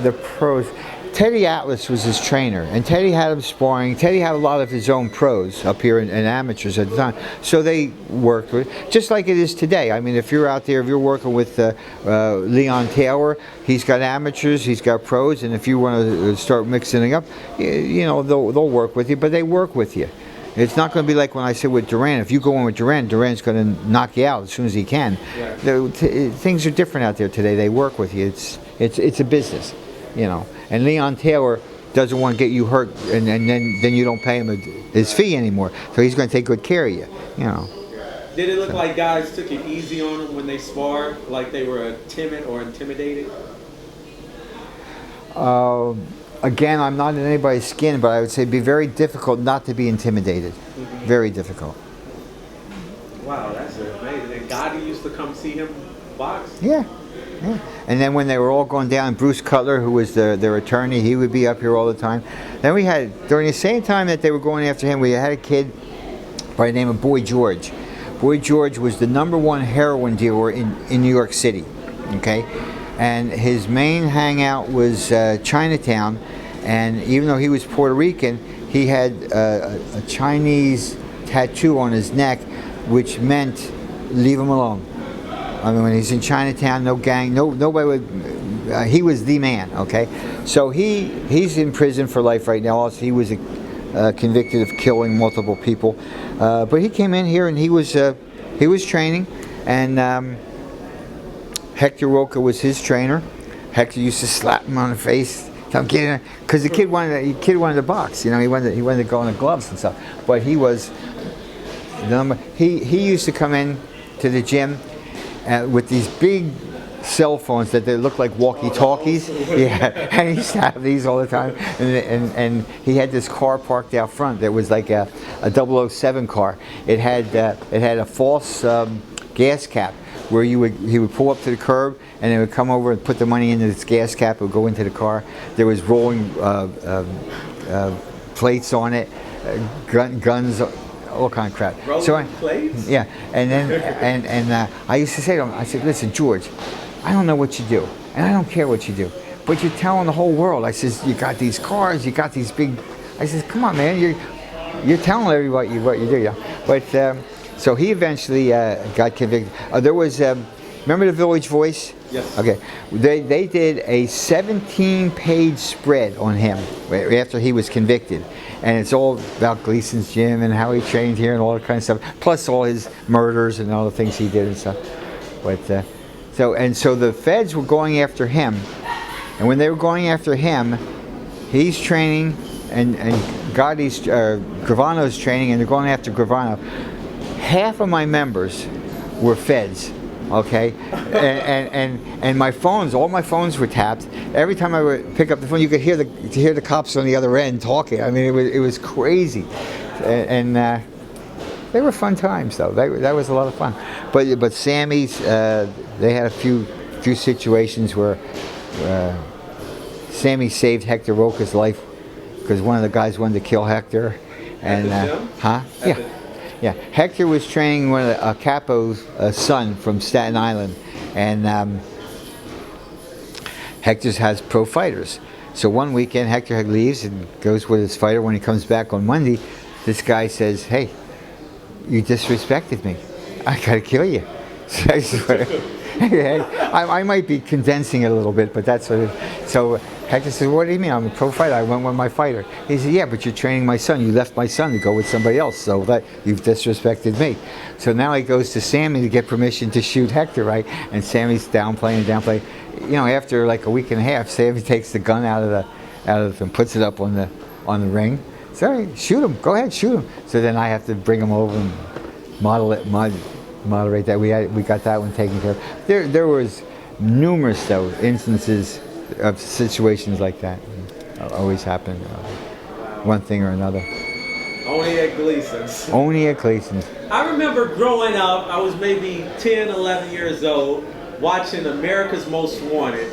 the pros. Teddy Atlas was his trainer, and Teddy had him sparring. Teddy had a lot of his own pros up here and amateurs at the time, so they worked with, just like it is today. I mean, if you're out there, if you're working with Leon Taylor, he's got amateurs, he's got pros, and if you want to start mixing it up, they'll work with you, but they work with you. It's not going to be like when I said with Duran. If you go in with Duran, Duran's going to knock you out as soon as he can. Yeah. Things are different out there today. They work with you. It's a business, And Leon Taylor doesn't want to get you hurt, and then you don't pay him his fee anymore. So he's going to take good care of you, Did it look like guys took it easy on him when they sparred, like they were timid or intimidated? Again, I'm not in anybody's skin, but I would say it'd be very difficult not to be intimidated. Mm-hmm. Very difficult. Wow, that's amazing. And Gotti used to come see him box? Yeah. And then when they were all going down, Bruce Cutler, who was their attorney, he would be up here all the time. Then we had, during the same time that they were going after him, we had a kid by the name of Boy George. Boy George was the #1 heroin dealer in New York City. Okay? And his main hangout was Chinatown, and even though he was Puerto Rican, he had a Chinese tattoo on his neck, which meant leave him alone. I mean, when he's in Chinatown, no gang, nobody would. He was the man. Okay, so he's in prison for life right now. Also, he was convicted of killing multiple people, but he came in here and he was training, and Hector Roca was his trainer. Hector used to slap him on the face, tell him get in, because the kid wanted to box. He wanted to go in the gloves and stuff. But he was he used to come in to the gym with these big cell phones that they look like walkie-talkies. Yeah, and he used to have these all the time. And he had this car parked out front that was like a 007 car. It had a false gas cap where he would pull up to the curb and it would come over and put the money into this gas cap. It would go into the car. There was rolling plates on it, guns. All kind of crap. Plates? Yeah, and then I used to say to him, I said, listen, George, I don't know what you do, and I don't care what you do, but you're telling the whole world. I says, you got these cars, you got these big. I says, come on, man, you're telling everybody what you do, yeah. But so he eventually got convicted. There was remember the Village Voice? Yes. Okay. They did a 17-page spread on him after he was convicted, and it's all about Gleason's gym and how he trained here and all that kind of stuff, plus all his murders and all the things he did and stuff. But so the feds were going after him, and when they were going after him, he's training and Gravano's training, and they're going after Gravano. Half of my members were feds. Okay, and my phones, all my phones were tapped. Every time I would pick up the phone, you could hear the cops on the other end talking. I mean, it was crazy, and they were fun times though. That was a lot of fun. But Sammy's, they had a few situations where Sammy saved Hector Roca's life because one of the guys wanted to kill Hector, and yeah. Yeah, Hector was training one of the Capo's son from Staten Island, and Hector has pro fighters. So one weekend, Hector leaves and goes with his fighter. When he comes back on Monday, this guy says, "Hey, you disrespected me. I gotta kill you." So I swear, I might be condensing it a little bit, but that's what it is. So Hector says, "What do you mean? I'm a pro fighter. I went with my fighter." He said, "Yeah, but you're training my son. You left my son to go with somebody else, so that you've disrespected me." So now he goes to Sammy to get permission to shoot Hector, right? And Sammy's downplaying. You know, after like a week and a half, Sammy takes the gun out of and puts it up on the ring. So shoot him. Go ahead, shoot him. So then I have to bring him over and moderate that. We got that one taken care of. There was numerous though instances of situations like that. Always happen, one thing or another. Only at Gleasons. Only at Gleasons. I remember growing up, I was maybe 10, 11 years old, watching America's Most Wanted,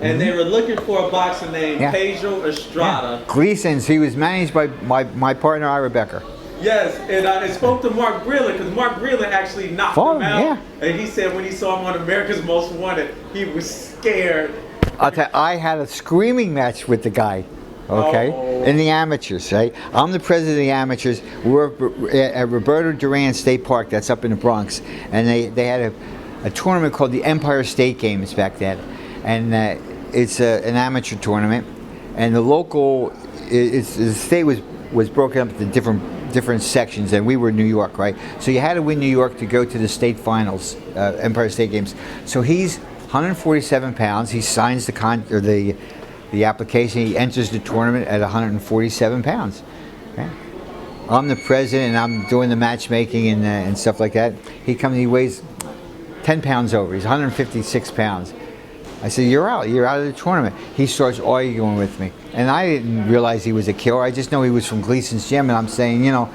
and they were looking for a boxer named Pedro Estrada. Yeah. Gleasons, he was managed by my partner Ira Becker. Yes, and I spoke to Mark Breland because Mark Breland actually knocked him out. Yeah. And he said when he saw him on America's Most Wanted, he was scared. I'll tell you, I had a screaming match with the guy, okay, in the amateurs, right? I'm the president of the amateurs. We're at Roberto Duran State Park, that's up in the Bronx, and they had a tournament called the Empire State Games back then, and it's an amateur tournament, and the local, the state was broken up into different sections, and we were New York, right? So you had to win New York to go to the state finals, Empire State Games. So he's 147 pounds. He signs the application. He enters the tournament at 147 pounds. Okay? I'm the president, and I'm doing the matchmaking and stuff like that. He comes. He weighs 10 pounds over. He's 156 pounds. I said, "You're out. You're out of the tournament." He starts arguing with me, and I didn't realize he was a killer. I just know he was from Gleason's gym, and I'm saying, you know,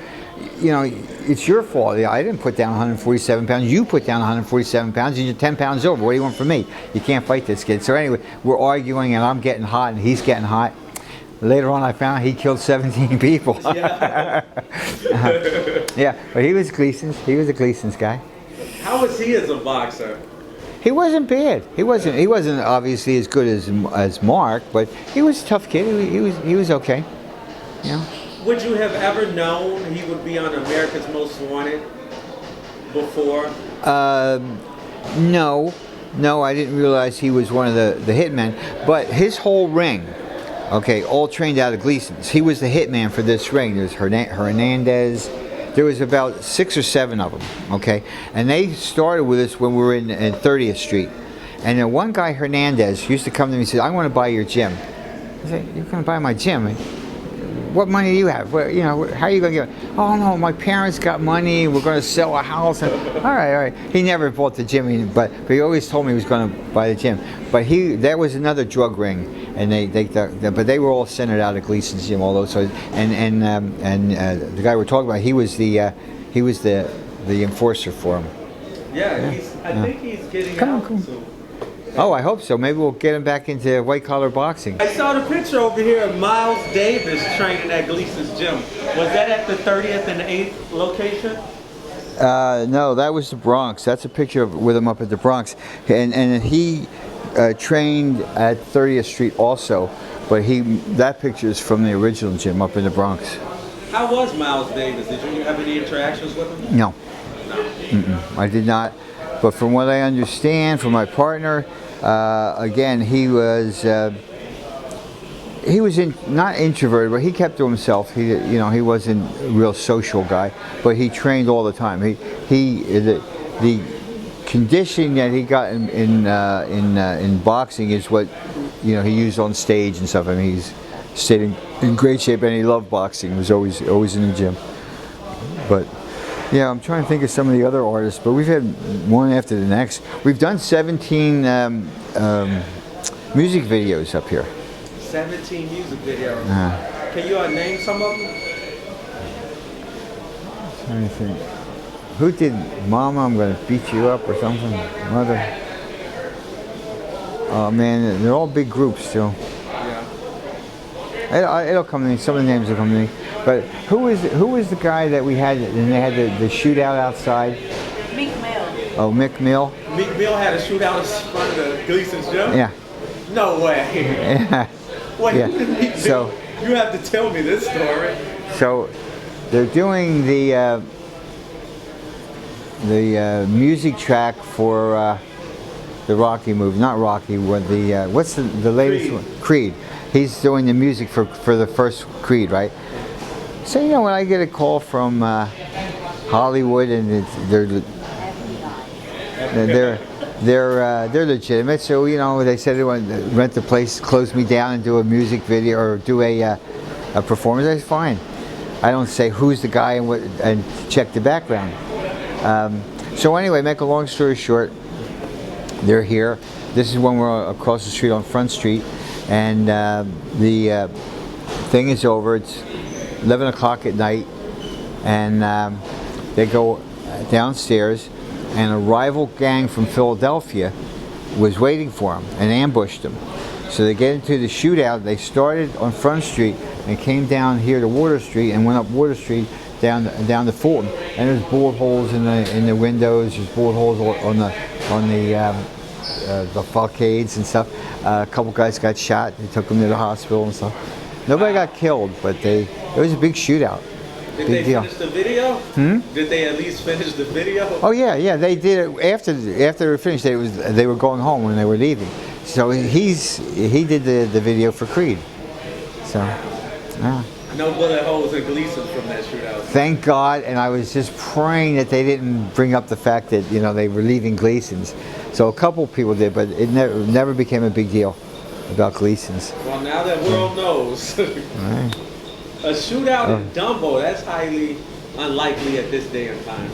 it's your fault. I didn't put down 147 pounds. You put down 147 pounds, and you're 10 pounds over. What do you want from me? You can't fight this kid. So anyway, we're arguing, and I'm getting hot, and he's getting hot. Later on, I found out he killed 17 people. Yeah. Yeah, but he was Gleason's. He was a Gleason's guy. How was he as a boxer? He wasn't bad. He wasn't obviously as good as Mark, but he was a tough kid. He was okay. You know. Would you have ever known he would be on America's Most Wanted before? No, I didn't realize he was one of the hitmen. But his whole ring, okay, all trained out of Gleason's. He was the hitman for this ring. There's Hernandez. There was about 6 or 7 of them, okay? And they started with us when we were in 30th Street. And then one guy, Hernandez, used to come to me and say, "I want to buy your gym." I said, "You're going to buy my gym? What money do you have? Well, you know, how are you going to get it?" "Oh, no, my parents got money. We're going to sell a house." And, all right. He never bought the gym, but he always told me he was going to buy the gym. But there was another drug ring, and but they were all centered out of Gleason's gym, all those. So, and the guy we're talking about, he was the enforcer for him. Yeah, I think he's getting out soon. Oh, I hope so. Maybe we'll get him back into white-collar boxing. I saw the picture over here of Miles Davis training at Gleason's gym. Was that at the 30th and 8th location? No, that was the Bronx. That's a picture with him up at the Bronx. And he trained at 30th Street also, but that picture is from the original gym up in the Bronx. How was Miles Davis? Did you have any interactions with him? No, No. I did not. But from what I understand from my partner, again, he was not introverted, but he kept to himself. He wasn't a real social guy, but he trained all the time. The conditioning that he got in boxing is what he used on stage and stuff. I mean, he's stayed in great shape, and he loved boxing. He was always in the gym. But yeah, I'm trying to think of some of the other artists, but we've had one after the next. We've done 17 music videos up here. 17 music videos. Can you name some of them? I'm trying to think. Who did Mama, I'm Gonna Beat You Up or something? Mother. Oh man, they're all big groups still. Yeah. It'll come to me. Some of the names will come to me. But who was the guy that we had and they had the shootout outside? Mick Mill. Oh, Mick Mill. Meek Mill had a shootout in front of the Gleasons gym? Yeah. No way. Yeah. Wait, Yeah. Meek Mill? So You have to tell me this story. So they're doing the music track for the Rocky movie, not Rocky. What's the latest Creed. one? Creed. He's doing the music for the first Creed, right? So when I get a call from Hollywood and they're legitimate. So they said they want to rent the place, close me down, and do a music video or do a performance. That's fine. I don't say who's the guy and check the background. So anyway, make a long story short, they're here. This is when we're across the street on Front Street, and the thing is over. It's 11 o'clock at night, and they go downstairs, and a rival gang from Philadelphia was waiting for them and ambushed them. So they get into the shootout. They started on Front Street and came down here to Water Street and went up Water Street down to Fulton. And there's bullet holes in the windows. There's bullet holes on the facades and stuff. A couple guys got shot. They took them to the hospital and stuff. Nobody got killed, but it was a big shootout. Did Big they deal. finish the video? Did they at least finish the video? Oh yeah, they did it after they were finished. They were going home when they were leaving. So he did the video for Creed. So yeah. No bullet holes in Gleasons from that shootout. Thank God, and I was just praying that they didn't bring up the fact that they were leaving Gleasons. So a couple people did, but it never became a big deal about Gleasons. Well, now that world knows. Right. A shootout in Dumbo, that's highly unlikely at this day and time.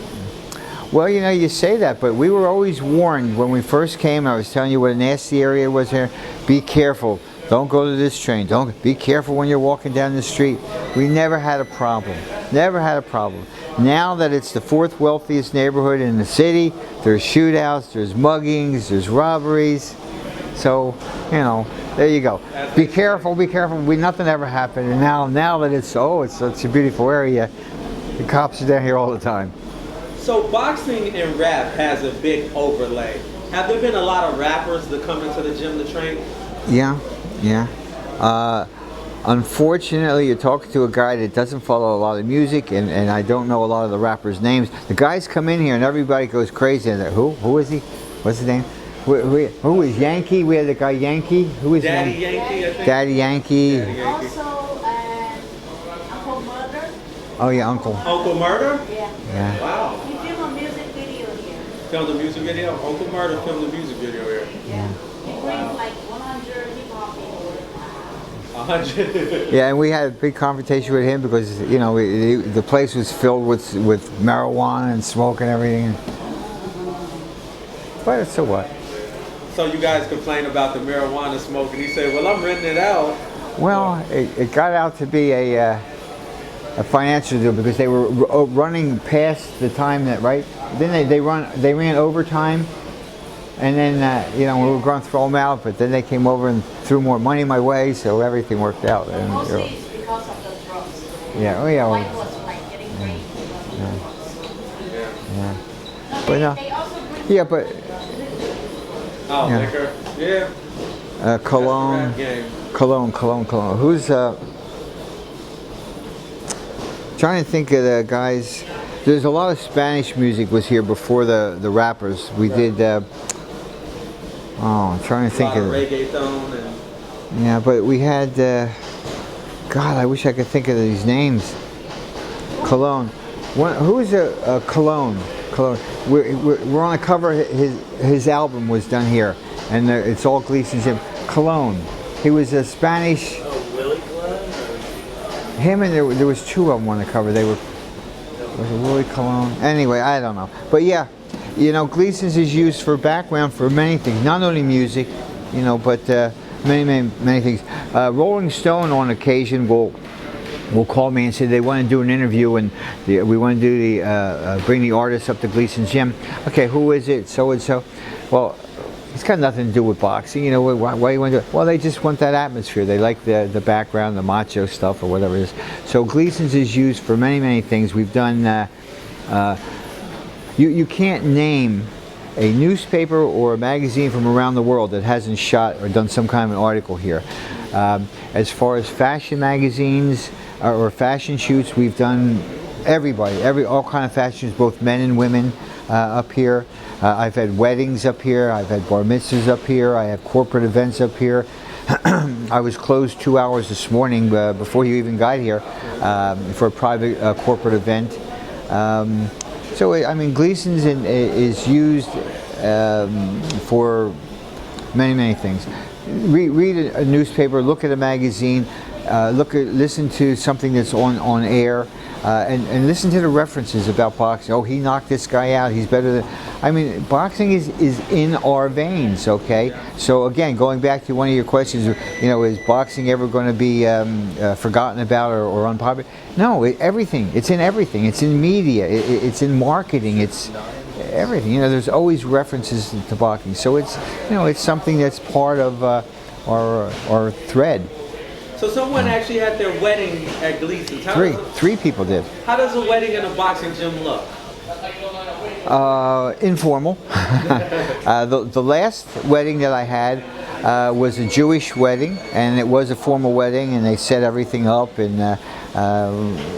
Well, you say that, but we were always warned when we first came. I was telling you what a nasty area was here. Be careful. Don't go to this train. Don't be careful when you're walking down the street. We never had a problem. Never had a problem. Now that it's the fourth wealthiest neighborhood in the city, there's shootouts, there's muggings, there's robberies. So, there you go. Be careful, be careful. Nothing ever happened. And now that it's such a beautiful area, the cops are down here all the time. So boxing and rap has a big overlay. Have there been a lot of rappers that come into the gym to train? Yeah. Unfortunately, you're talking to a guy that doesn't follow a lot of music, and I don't know a lot of the rappers' names. The guys come in here and everybody goes crazy. And who is he? What's his name? Who is Yankee? We had the guy Yankee. Who is Daddy Yankee, I think. Daddy Yankee. Daddy Yankee. Also, Uncle Murder. Oh yeah, Uncle. Uncle Murder? Yeah. Wow. He filmed a music video here. Filmed a music video? Uncle Murder filmed a music video here. Yeah. He brings like 100 hip hop people. 100. Yeah, and we had a big confrontation with him because the place was filled with marijuana and smoke and everything. But so what? So you guys complain about the marijuana smoke, and he said, "Well, I'm renting it out." Well, it got out to be a financial deal because they were running past the time Then they ran overtime, and then we were going to throw them out, but then they came over and threw more money my way, so everything worked out. And, Mostly it's because of the drugs. yeah, oh yeah, Life was like getting crazy. yeah. No, But no. they also bring Yeah, but Oh, Yeah. liquor. Yeah. Cologne. That's the rap game. Cologne. Who's trying to think of the guys. There's a lot of Spanish music was here before the rappers. We did. I'm trying to think of reggaeton and. Yeah, but we had. God, I wish I could think of these names. Cologne. Who is a Cologne? Cologne. We're on the cover. His album was done here, and it's all Gleasons. Cologne. He was a Spanish. Oh, Willie Cologne? Him and there was two of them on the cover. They were. Was it Willie Cologne? Anyway, I don't know. But yeah, you know, Gleasons is used for background for many things. Not only music, you know, but many things. Rolling Stone on occasion will call me and say they want to do an interview, and we want to do bring the artist up to Gleason's gym. Okay, who is it? So and so. Well, it's got nothing to do with boxing. You know, why do you want to do it? Well, they just want that atmosphere. They like the background, the macho stuff, or whatever it is. So Gleasons is used for many things. We've done. You can't name a newspaper or a magazine from around the world that hasn't shot or done some kind of an article here. As far as fashion magazines or fashion shoots, we've done all kind of fashions, both men and women up here. I've had weddings up here. I've had bar mitzvahs up here. I have corporate events up here. I was closed 2 hours this morning before you even got here for a private corporate event. So I mean, Gleasons is used for many things. Read a newspaper, look at a magazine, listen to something that's on air, and listen to the references about boxing. Oh, he knocked this guy out. He's better than. I mean, boxing is in our veins. Okay. So again, going back to one of your questions, you know, is boxing ever going to be forgotten about or unpopular? No, everything. It's in everything. It's in media. It's in marketing. It's everything. You know, there's always references to boxing. So it's, you know, it's something that's part of our thread. So someone actually had their wedding at Gleasons. Three people did. How does a wedding in a boxing gym look? Informal. The last wedding that I had was a Jewish wedding, and it was a formal wedding, and they set everything up, and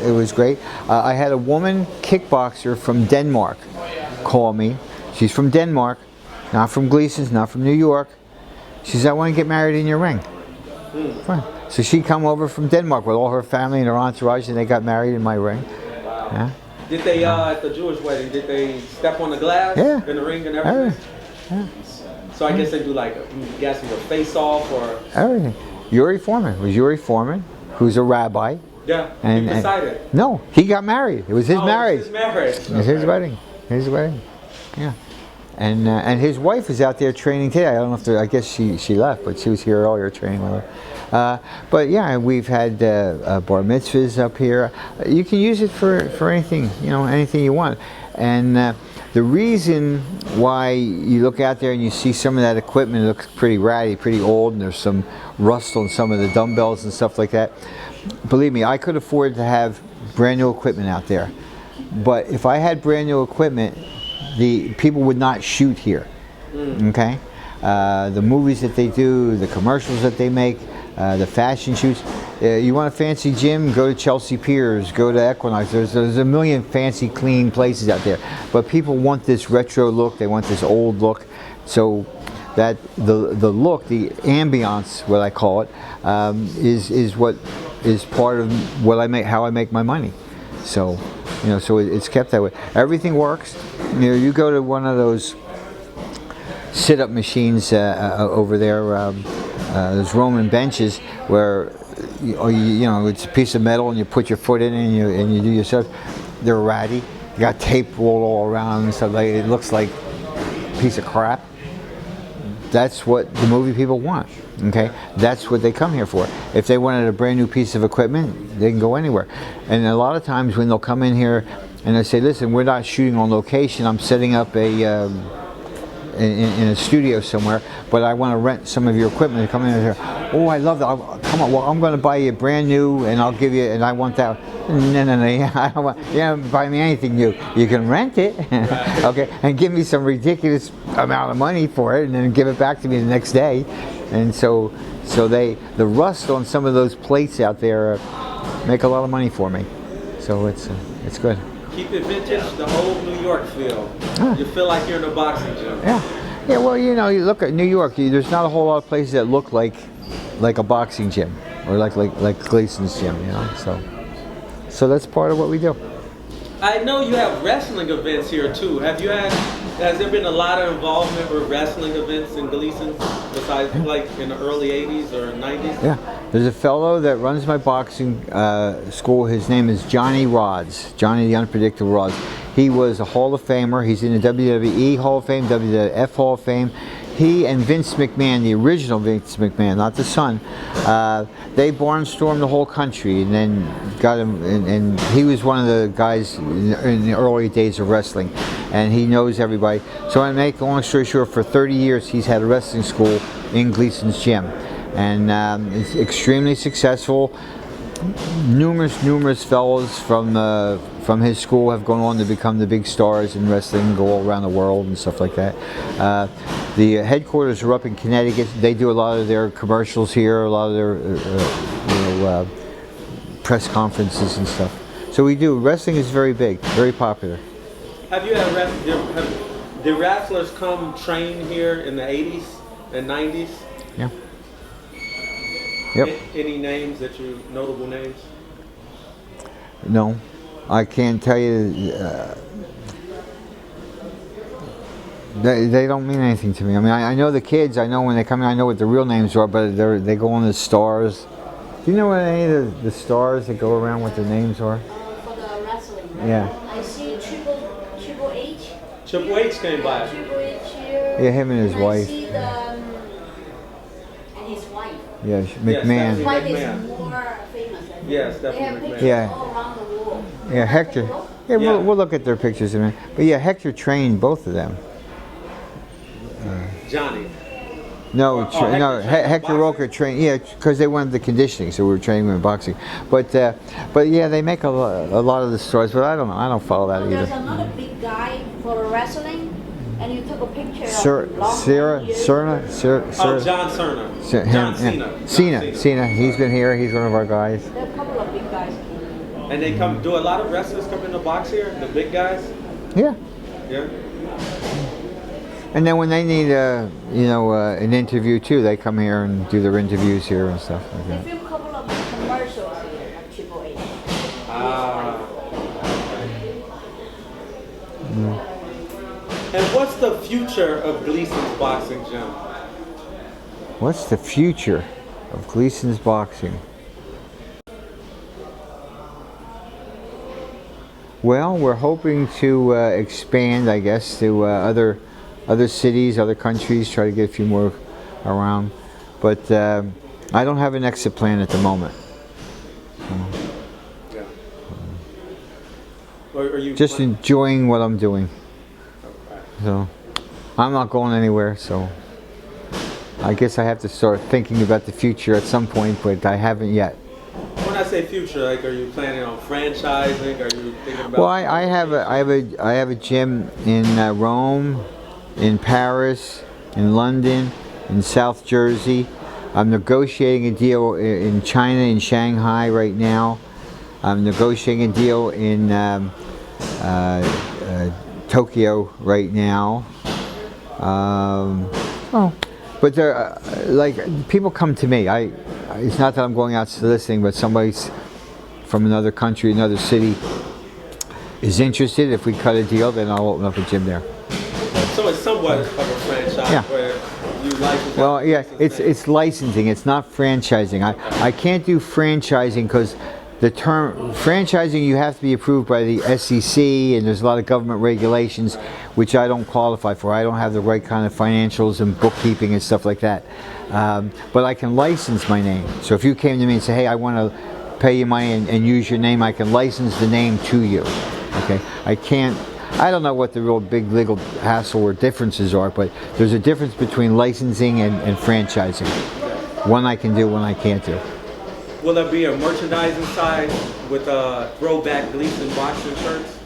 it was great. I had a woman kickboxer from Denmark call me. She's from Denmark, not from Gleasons, not from New York. She says, I want to get married in your ring. Fine. So she come over from Denmark with all her family and her entourage, and they got married in my ring. Wow. Yeah. Did they, at the Jewish wedding, did they step on the glass in the ring and everything? Yeah. So I guess they do like, I'm guessing a face-off or... Everything. Yuri Foreman. It was Yuri Foreman, who's a rabbi. Yeah, he decided. No, he got married. It was his marriage. It was his marriage. It was his wedding. His wedding. Yeah. And his wife is out there training today. I don't know if I guess she left, but she was here earlier training with her. But yeah, we've had bar mitzvahs up here. You can use it for anything, you know, anything you want. And the reason why you look out there and you see some of that equipment, it looks pretty ratty, pretty old, and there's some rust on some of the dumbbells and stuff like that. Believe me, I could afford to have brand new equipment out there. But if I had brand new equipment, the people would not shoot here. Okay? The movies that they do, the commercials that they make, the fashion shoots. You want a fancy gym? Go to Chelsea Piers, go to Equinox. There's a million fancy, clean places out there. But people want this retro look. They want this old look. So that the look, the ambiance, what I call it, is what is part of what I make, how I make my money. So, you know, so it's kept that way. Everything works. You know, you go to one of those sit-up machines over there. There's Roman benches where you know it's a piece of metal and you put your foot in it and you do your stuff. They're ratty. You got tape rolled all around and stuff. It looks like a piece of crap. That's what the movie people want. Okay, that's what they come here for. If they wanted a brand new piece of equipment, they can go anywhere. And a lot of times when they'll come in here and they say, "Listen, we're not shooting on location. I'm setting up a." In a studio somewhere, but I want to rent some of your equipment to come in here. Oh, I love that. Come on, well, I'm going to buy you brand new, and I'll give you, and I want that. No, I don't want. You don't buy me anything new. You can rent it, okay, and give me some ridiculous amount of money for it, and then give it back to me the next day. And so the rust on some of those plates out there make a lot of money for me. So it's good. Keep it vintage, the old New York feel. Ah. You feel like you're in a boxing gym. Yeah, yeah. Well, you know, you look at New York. There's not a whole lot of places that look like a boxing gym or like Gleasons gym. You know, so that's part of what we do. I know you have wrestling events here too. Has there been a lot of involvement with wrestling events in Gleasons besides like in the early 80s or 90s? Yeah, there's a fellow that runs my boxing school. His name is Johnny Rods, Johnny the Unpredictable Rods. He was a Hall of Famer. He's in the WWE Hall of Fame, WWF Hall of Fame. He and Vince McMahon, the original Vince McMahon, not the son, they barnstormed the whole country, and then got him. And he was one of the guys in the early days of wrestling, and he knows everybody. So I make a long story short, for 30 years he's had a wrestling school in Gleasons gym, and it's extremely successful. Numerous fellows from his school have gone on to become the big stars in wrestling, go all around the world and stuff like that. The headquarters are up in Connecticut. They do a lot of their commercials here, a lot of their press conferences and stuff. So we do. Wrestling is very big, very popular. Have you had did wrestlers come train here in the 80s and 90s? Yeah. Yep. Any names notable names? No, I can't tell you. They don't mean anything to me. I mean, I know the kids. I know when they come in, I know what the real names are, but they go on as stars. Do you know what any of the stars that go around, what their names are? For the wrestling. Yeah. I see Triple H. Triple H came by. Triple H here. Yeah, him and his wife. I see and his wife. Yeah, McMahon. Yes, His wife McMahon. is more famous. I think. Yes, They have definitely pictures McMahon. Yeah. all around the world. Yeah, Hector. Yeah, Yeah. we'll look at their pictures in a minute. But yeah, Hector trained both of them. Johnny. No, Hector trained Hector boxing? Roker trained. Yeah, because they wanted the conditioning, so we were training them in boxing. But yeah, they make a lot of the stars. But I don't follow that There's either. another big guy for wrestling, and you took a picture Sir, of long Sarah, years Cerna, ago. Sir, Oh, John Cerna. Sir, John him, Cena. yeah. Cena. He's been here. He's one of our guys. There are a couple of big guys. And they do a lot of wrestlers come in the box here? The big guys? Yeah. Yeah. And then when they need an interview too, they come here and do their interviews here and stuff like They that. film a couple of commercials here at Triple H. Ah. And what's the future of Gleasons Boxing Gym? What's the future of Gleasons Boxing? Well, we're hoping to expand, I guess, to other cities, other countries, try to get a few more around. But I don't have an exit plan at the moment. Yeah. Or are you Just enjoying what I'm doing. Okay. So I'm not going anywhere, so I guess I have to start thinking about the future at some point, but I haven't yet. When I say future, like, are you planning on franchising? Are you thinking about? Well, I have a gym in Rome, in Paris, in London, in South Jersey. I'm negotiating a deal in China, in Shanghai right now. I'm negotiating a deal in Tokyo right now. But there, like, people come to me. It's not that I'm going out soliciting, but somebody's from another country, another city, is interested. If we cut a deal, then I'll open up a gym there. So it's somewhat of a franchise Yeah. where you license. Well, yeah, it's licensing. It's not franchising. I can't do franchising because the term franchising, you have to be approved by the SEC, and there's a lot of government regulations which I don't qualify for. I don't have the right kind of financials and bookkeeping and stuff like that. But I can license my name. So if you came to me and say, hey, I want to pay you money and use your name, I can license the name to you. Okay, I don't know what the real big legal hassle or differences are, but there's a difference between licensing and franchising. One I can do, one I can't do. Will there be a merchandising side with throwback Gleason boxing shirts?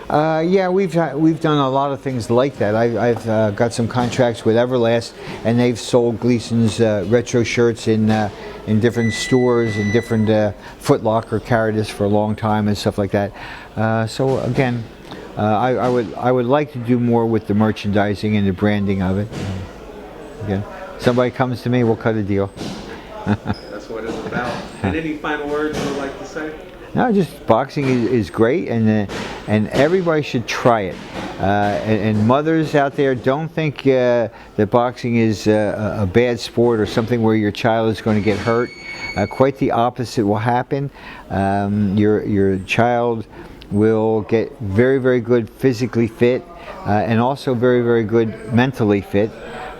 Yeah, we've done a lot of things like that. I've got some contracts with Everlast, and they've sold Gleasons retro shirts in different stores, and different Foot Locker carried us for a long time and stuff like that. So again, I would like to do more with the merchandising and the branding of it. Again, somebody comes to me, we'll cut a deal. That's what it's about. And any final words you would like to say? No, just boxing is great, and everybody should try it. And mothers out there, don't think that boxing is a bad sport or something where your child is going to get hurt. Quite the opposite will happen. Your child will get very, very good physically fit, and also very, very good mentally fit.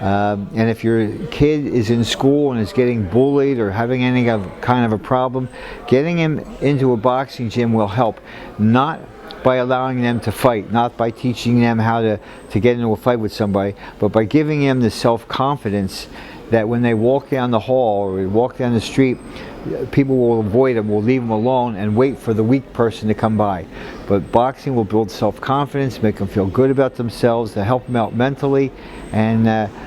And if your kid is in school and is getting bullied or having any kind of a problem, getting him into a boxing gym will help. Not by allowing them to fight, not by teaching them how to get into a fight with somebody, but by giving them the self-confidence that when they walk down the hall or walk down the street, people will avoid them, will leave them alone and wait for the weak person to come by. But boxing will build self-confidence, make them feel good about themselves, to help them out mentally, and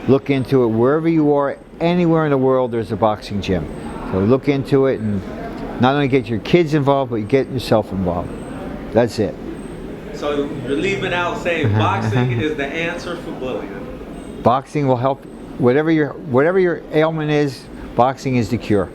look into it. Wherever you are, anywhere in the world, there's a boxing gym. So look into it, and not only get your kids involved, but you get yourself involved. That's it. So you're leaving out saying boxing is the answer for bullying. Boxing will help. Whatever your ailment is, boxing is the cure.